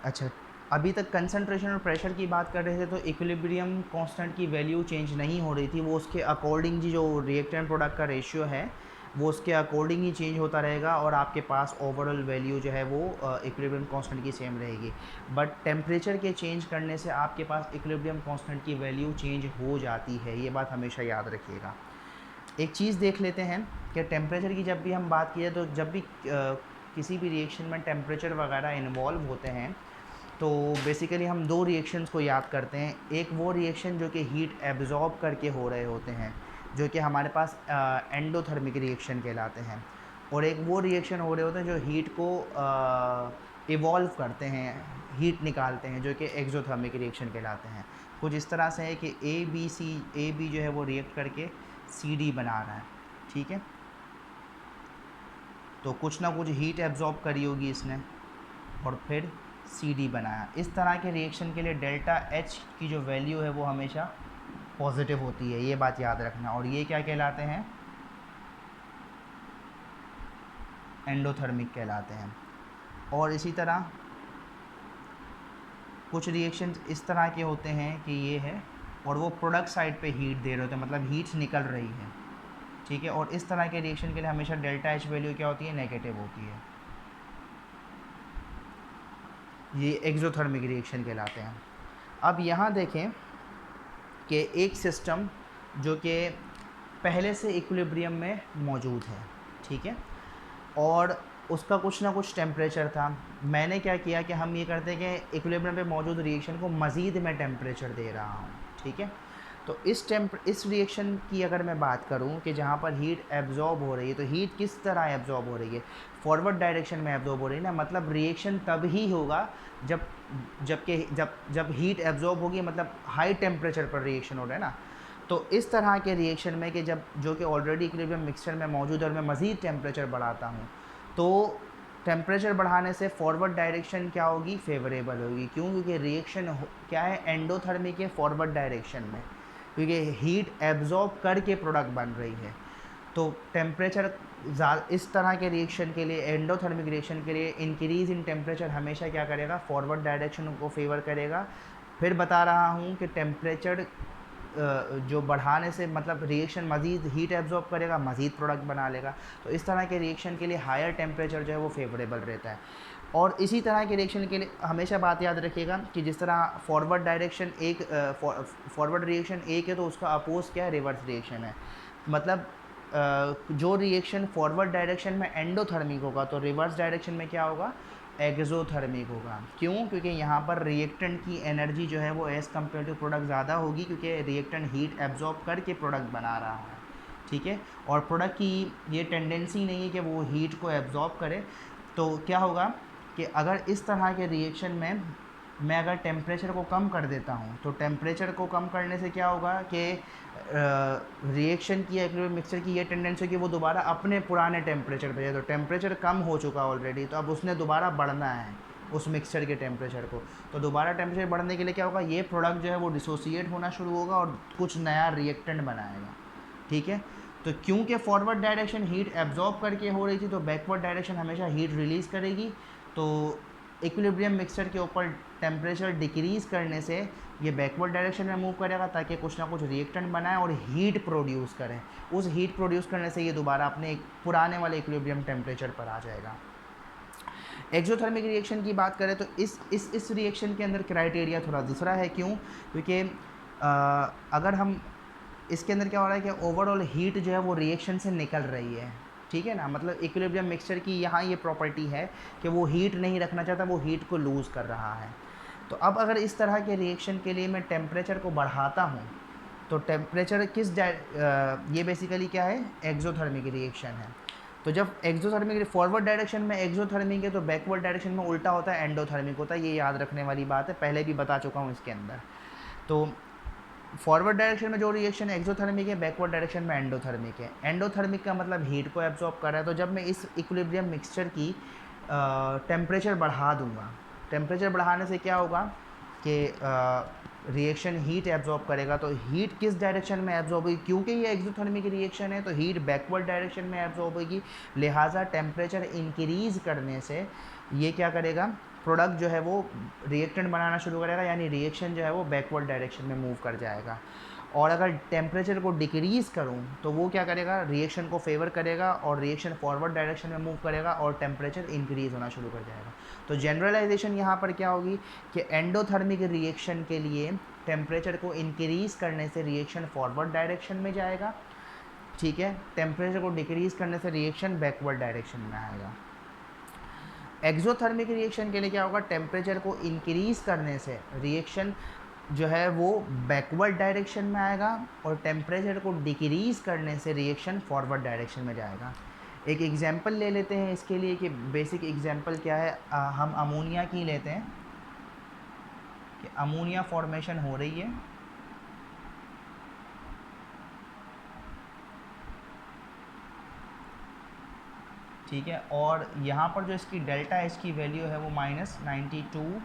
अच्छा, अभी तक कंसंट्रेशन और प्रेशर की बात कर रहे थे तो इक्विलिब्रियम कांस्टेंट की वैल्यू चेंज नहीं हो रही थी, वो उसके अकॉर्डिंग ही जो रिएक्टेंट प्रोडक्ट का रेशियो है वो उसके अकॉर्डिंग ही चेंज होता रहेगा और आपके पास ओवरऑल वैल्यू जो है वो इक्विलिब्रियम कांस्टेंट की सेम रहेगी। बट टेम्परेचर के चेंज करने से आपके पास इक्विलिब्रियम कांस्टेंट की वैल्यू चेंज हो जाती है, ये बात हमेशा याद रखिएगा। एक चीज़ देख लेते हैं कि टेम्परेचर की जब भी हम बात किए तो जब भी किसी भी रिएक्शन में टेम्परेचर वगैरह इन्वॉल्व होते हैं तो बेसिकली हम दो रिएक्शंस को याद करते हैं। एक वो रिएक्शन जो कि हीट एब्जॉर्ब करके हो रहे होते हैं, जो कि हमारे पास एंडोथर्मिक रिएक्शन कहलाते हैं, और एक वो रिएक्शन हो रहे होते हैं जो हीट को इवॉल्व करते हैं, हीट निकालते हैं, जो कि एक्सोथर्मिक रिएक्शन कहलाते हैं। कुछ इस तरह से है कि ए बी जो है वो रिएक्ट करके सी डी बना रहा है, ठीक है। तो कुछ ना कुछ हीट एब्जॉर्ब करी होगी इसने और फिर सी डी बनाया। इस तरह के रिएक्शन के लिए डेल्टा एच की जो वैल्यू है वो हमेशा पॉजिटिव होती है, ये बात याद रखना। और ये क्या कहलाते हैं? एंडोथर्मिक कहलाते हैं। और इसी तरह कुछ रिएक्शंस इस तरह के होते हैं कि ये है और वो प्रोडक्ट साइड पे हीट दे रहे होते हैं, मतलब हीट निकल रही है, ठीक है। और इस तरह के रिएक्शन के लिए हमेशा डेल्टा एच वैल्यू क्या होती है? नेगेटिव होती है। ये एक्सोथर्मिक रिएक्शन कहलाते हैं। अब यहाँ देखें कि एक सिस्टम जो कि पहले से इक्विलिब्रियम में मौजूद है, ठीक है, और उसका कुछ ना कुछ टेम्परेचर था। मैंने क्या किया कि हम ये करते हैं कि इक्विलिब्रियम पे मौजूद रिएक्शन को मज़ीद मैं टेम्परेचर दे रहा हूँ, ठीक है। तो इस रिएक्शन की अगर मैं बात करूँ कि जहाँ पर हीट एब्जॉर्ब हो रही है, तो हीट किस तरह एब्जॉर्ब हो रही है? फॉरवर्ड डायरेक्शन में एब्जॉर्ब हो रही है ना, मतलब रिएक्शन तब ही होगा जब हीट एब्जॉर्ब होगी, मतलब हाई टेम्परेचर पर रिएक्शन हो रहा है ना। तो इस तरह के रिएक्शन में कि जब जो कि ऑलरेडी इक्विलिब्रियम मिक्सचर में मौजूद है और मैं मज़ीद टेम्परेचर बढ़ाता हूँ, तो टेम्परेचर बढ़ाने से फॉरवर्ड डायरेक्शन क्या होगी? फेवरेबल होगी। क्यों? क्योंकि रिएक्शन क्या है? एंडोथर्मिक है फॉरवर्ड डायरेक्शन में, क्योंकि हीट एब्जॉर्ब करके प्रोडक्ट बन रही है। तो टेम्परेचर इस तरह के रिएक्शन के लिए, एंडोथर्मिक रिएक्शन के लिए इंक्रीज़ इन टेम्परेचर हमेशा क्या करेगा? फॉरवर्ड डायरेक्शन को फेवर करेगा। फिर बता रहा हूँ कि टेम्परेचर जो बढ़ाने से मतलब रिएक्शन मज़ीद हीट एब्जॉर्ब करेगा, मज़ीद प्रोडक्ट बना लेगा। तो इस तरह के रिएक्शन के लिए हायर टेम्परेचर जो है वो फेवरेबल रहता है। और इसी तरह के रिएक्शन के लिए हमेशा बात याद रखिएगा कि जिस तरह फॉरवर्ड डायरेक्शन एक फॉरवर्ड रिएक्शन एक है तो उसका अपोज क्या है? रिवर्स रिएक्शन है। मतलब जो रिएक्शन फॉरवर्ड डायरेक्शन में एंडोथर्मिक होगा तो रिवर्स डायरेक्शन में क्या होगा? एक्सोथर्मिक होगा। क्यों? क्योंकि यहाँ पर रिएक्टेंट की एनर्जी जो है वो एज़ कम्पेयर टू प्रोडक्ट ज़्यादा होगी, क्योंकि रिएक्टेंट हीट एब्जॉर्ब करके प्रोडक्ट बना रहा है, ठीक है। और प्रोडक्ट की ये टेंडेंसी नहीं है कि वो हीट को एब्जॉर्ब करे। तो क्या होगा कि अगर इस तरह के रिएक्शन में मैं अगर टेम्परेचर को कम कर देता हूँ, तो टेम्परेचर को कम करने से क्या होगा कि रिएक्शन की इक्विलिब्रियम मिक्सचर की ये टेंडेंसी है कि वो दोबारा अपने पुराने टेम्परेचर पे जाए। तो टेम्परेचर कम हो चुका ऑलरेडी, तो अब उसने दोबारा बढ़ना है उस मिक्सचर के टेम्परेचर को। तो दोबारा टेम्परेचर बढ़ने के लिए क्या होगा? ये प्रोडक्ट जो है वो डिसोसिएट होना शुरू होगा और कुछ नया रिएक्टेंट बनाएगा, ठीक है। तो क्योंकि फॉरवर्ड डायरेक्शन हीट एब्जॉर्ब करके हो रही थी, तो बैकवर्ड डायरेक्शन हमेशा हीट रिलीज़ करेगी। तो इक्विलिब्रियम मिक्सचर के ऊपर टेम्परेचर डिक्रीज़ करने से ये बैकवर्ड डायरेक्शन में मूव करेगा ताकि कुछ ना कुछ रिएक्टेंट बनाए और हीट प्रोड्यूस करें। उस हीट प्रोड्यूस करने से ये दोबारा अपने एक पुराने वाले इक्विलिब्रियम टेम्परेचर पर आ जाएगा। एक्सोथर्मिक रिएक्शन की बात करें तो इस रिएक्शन के अंदर क्राइटेरिया थोड़ा दूसरा है। क्यों? क्योंकि अगर हम इसके अंदर क्या हो रहा है कि ओवरऑल हीट जो है वो रिएक्शन से निकल रही है, ठीक है ना। मतलब इक्विलिब्रियम मिक्सचर की यहाँ ये प्रॉपर्टी है कि वो हीट नहीं रखना चाहता, वो हीट को लूज़ कर रहा है। तो अब अगर इस तरह के रिएक्शन के लिए मैं टेम्परेचर को बढ़ाता हूँ, तो टेम्परेचर ये बेसिकली क्या है? एक्सोथर्मिक रिएक्शन है। तो जब एक्सोथर्मिक फॉरवर्ड डायरेक्शन में एक्सोथर्मिक है तो बैकवर्ड डायरेक्शन में उल्टा होता है, एंडोथर्मिक होता है। ये याद रखने वाली बात है, पहले भी बता चुका हूँ इसके अंदर। तो फॉरवर्ड डायरेक्शन में जो रिएक्शन एक्सोथर्मिक है, बैकवर्ड डायरेक्शन में एंडोथर्मिक है। एंडोथर्मिक का मतलब हीट को एब्जॉर्ब कर रहा है। तो जब मैं इस इक्विलिब्रियम मिक्सचर की टेम्परेचर बढ़ा दूंगा, टेम्परेचर बढ़ाने से क्या होगा कि रिएक्शन हीट एब्जॉर्ब करेगा। तो हीट किस डायरेक्शन में एब्जॉर्ब होगी? क्योंकि ये एक्सोथर्मिक रिएक्शन है तो हीट बैकवर्ड डायरेक्शन में एब्जॉर्ब होगी। लिहाजा टेम्परेचर इंक्रीज़ करने से ये क्या करेगा? प्रोडक्ट जो है वो रिएक्टेंट बनाना शुरू करेगा, यानी रिएक्शन जो है वो बैकवर्ड डायरेक्शन में मूव कर जाएगा। और अगर टेम्परेचर को डिक्रीज़ करूं तो वो क्या करेगा? रिएक्शन को फेवर करेगा और रिएक्शन फॉरवर्ड डायरेक्शन में मूव करेगा और टेम्परेचर इंक्रीज़ होना शुरू कर जाएगा। तो जनरलाइजेशन यहाँ पर क्या होगी कि एंडोथर्मिक रिएक्शन के लिए टेम्परेचर को इंक्रीज़ करने से रिएक्शन फॉरवर्ड डायरेक्शन में जाएगा, ठीक है, टेम्परेचर को डिक्रीज़ करने से रिएक्शन बैकवर्ड डायरेक्शन में आएगा। एक्सोथर्मिक रिएक्शन के लिए क्या होगा, टेम्परेचर को इंक्रीज़ करने से रिएक्शन जो है वो बैकवर्ड डायरेक्शन में आएगा और टेम्परेचर को डिक्रीज़ करने से रिएक्शन फॉरवर्ड डायरेक्शन में जाएगा। एक एग्जांपल ले लेते हैं इसके लिए कि बेसिक एग्जांपल क्या है। हम अमोनिया की लेते हैं कि अमोनिया फॉर्मेशन हो रही है, ठीक है, और यहाँ पर जो इसकी डेल्टा एच की वैल्यू है वो -92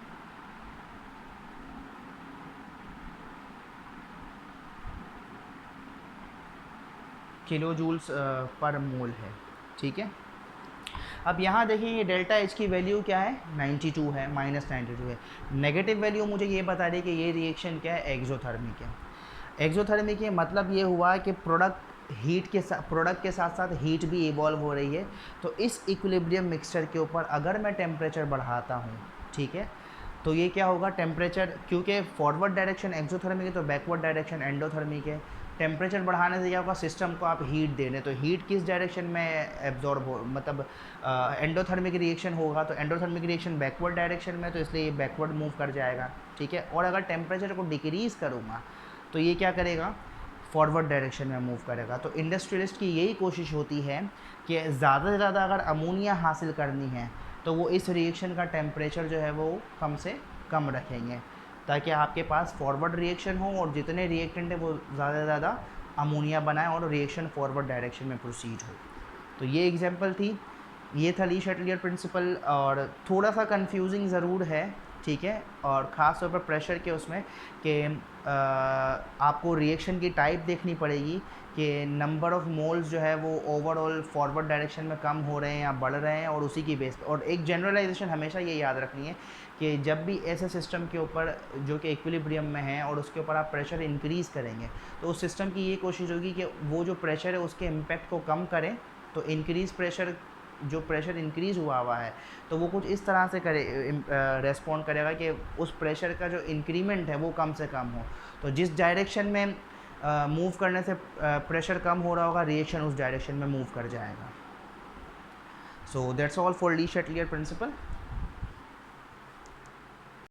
किलो जूल्स पर मोल है, ठीक है। अब यहाँ देखिए ये डेल्टा एच की वैल्यू क्या है, 92 है, -92 है। नेगेटिव वैल्यू मुझे ये बता रही है कि ये रिएक्शन क्या है, एक्सोथर्मिक है। एक्सोथर्मिक है मतलब ये हुआ कि प्रोडक्ट के साथ साथ हीट भी इवॉल्व हो रही है। तो इस इक्विलिब्रियम मिक्सचर के ऊपर अगर मैं टेम्परेचर बढ़ाता हूँ, ठीक है, तो ये क्या होगा, टेम्परेचर, क्योंकि फॉरवर्ड डायरेक्शन एक्सोथर्मिक है तो बैकवर्ड डायरेक्शन एंडोथर्मिक है। टेम्परेचर बढ़ाने से क्या होगा, सिस्टम को आप हीट दे रहे, तो हीट किस डायरेक्शन में एब्जॉर्ब हो, मतलब एंडोथर्मिक रिएक्शन होगा, तो एंडोथर्मिक रिएक्शन बैकवर्ड डायरेक्शन में, तो इसलिए ये बैकवर्ड मूव कर जाएगा, ठीक है। और अगर टेम्परेचर को डिक्रीज़ करूँगा तो ये क्या करेगा, फॉरवर्ड डायरेक्शन में मूव करेगा। तो इंडस्ट्रियलिस्ट की यही कोशिश होती है कि ज़्यादा से ज़्यादा अगर अमोनिया हासिल करनी है तो वो इस रिएक्शन का टेम्परेचर जो है वो कम से कम रखेंगे, ताकि आपके पास फॉरवर्ड रिएक्शन हो और जितने रिएक्टेंट है वो ज़्यादा से ज़्यादा अमोनिया बनाए और रिएक्शन फॉरवर्ड डायरेक्शन में प्रोसीड हो। तो ये एग्जांपल थी, ये था ली शैटलियर प्रिंसिपल, और थोड़ा सा कंफ्यूजिंग ज़रूर है, ठीक है, और ख़ास तौर पर प्रेशर के उसमें कि आपको रिएक्शन की टाइप देखनी पड़ेगी कि नंबर ऑफ़ मोल्स जो है वो ओवरऑल फॉरवर्ड डायरेक्शन में कम हो रहे हैं या बढ़ रहे हैं, और उसी की बेस, और एक जनरलाइजेशन हमेशा ये याद रखनी है कि जब भी ऐसे सिस्टम के ऊपर जो कि इक्विलिब्रियम में है और उसके ऊपर आप प्रेशर इंक्रीज़ करेंगे तो उस सिस्टम की ये कोशिश होगी कि वो जो प्रेशर है उसके इम्पैक्ट को कम करें। तो इंक्रीज़ प्रेशर, जो प्रेशर इंक्रीज़ हुआ है तो वो कुछ इस तरह से रेस्पॉन्ड करेगा कि उस प्रेशर का जो इंक्रीमेंट है वो कम से कम हो। तो जिस डायरेक्शन में मूव करने से प्रेशर कम हो रहा होगा, रिएक्शन उस डायरेक्शन में मूव कर जाएगा। So that's all for Le Chatelier principal.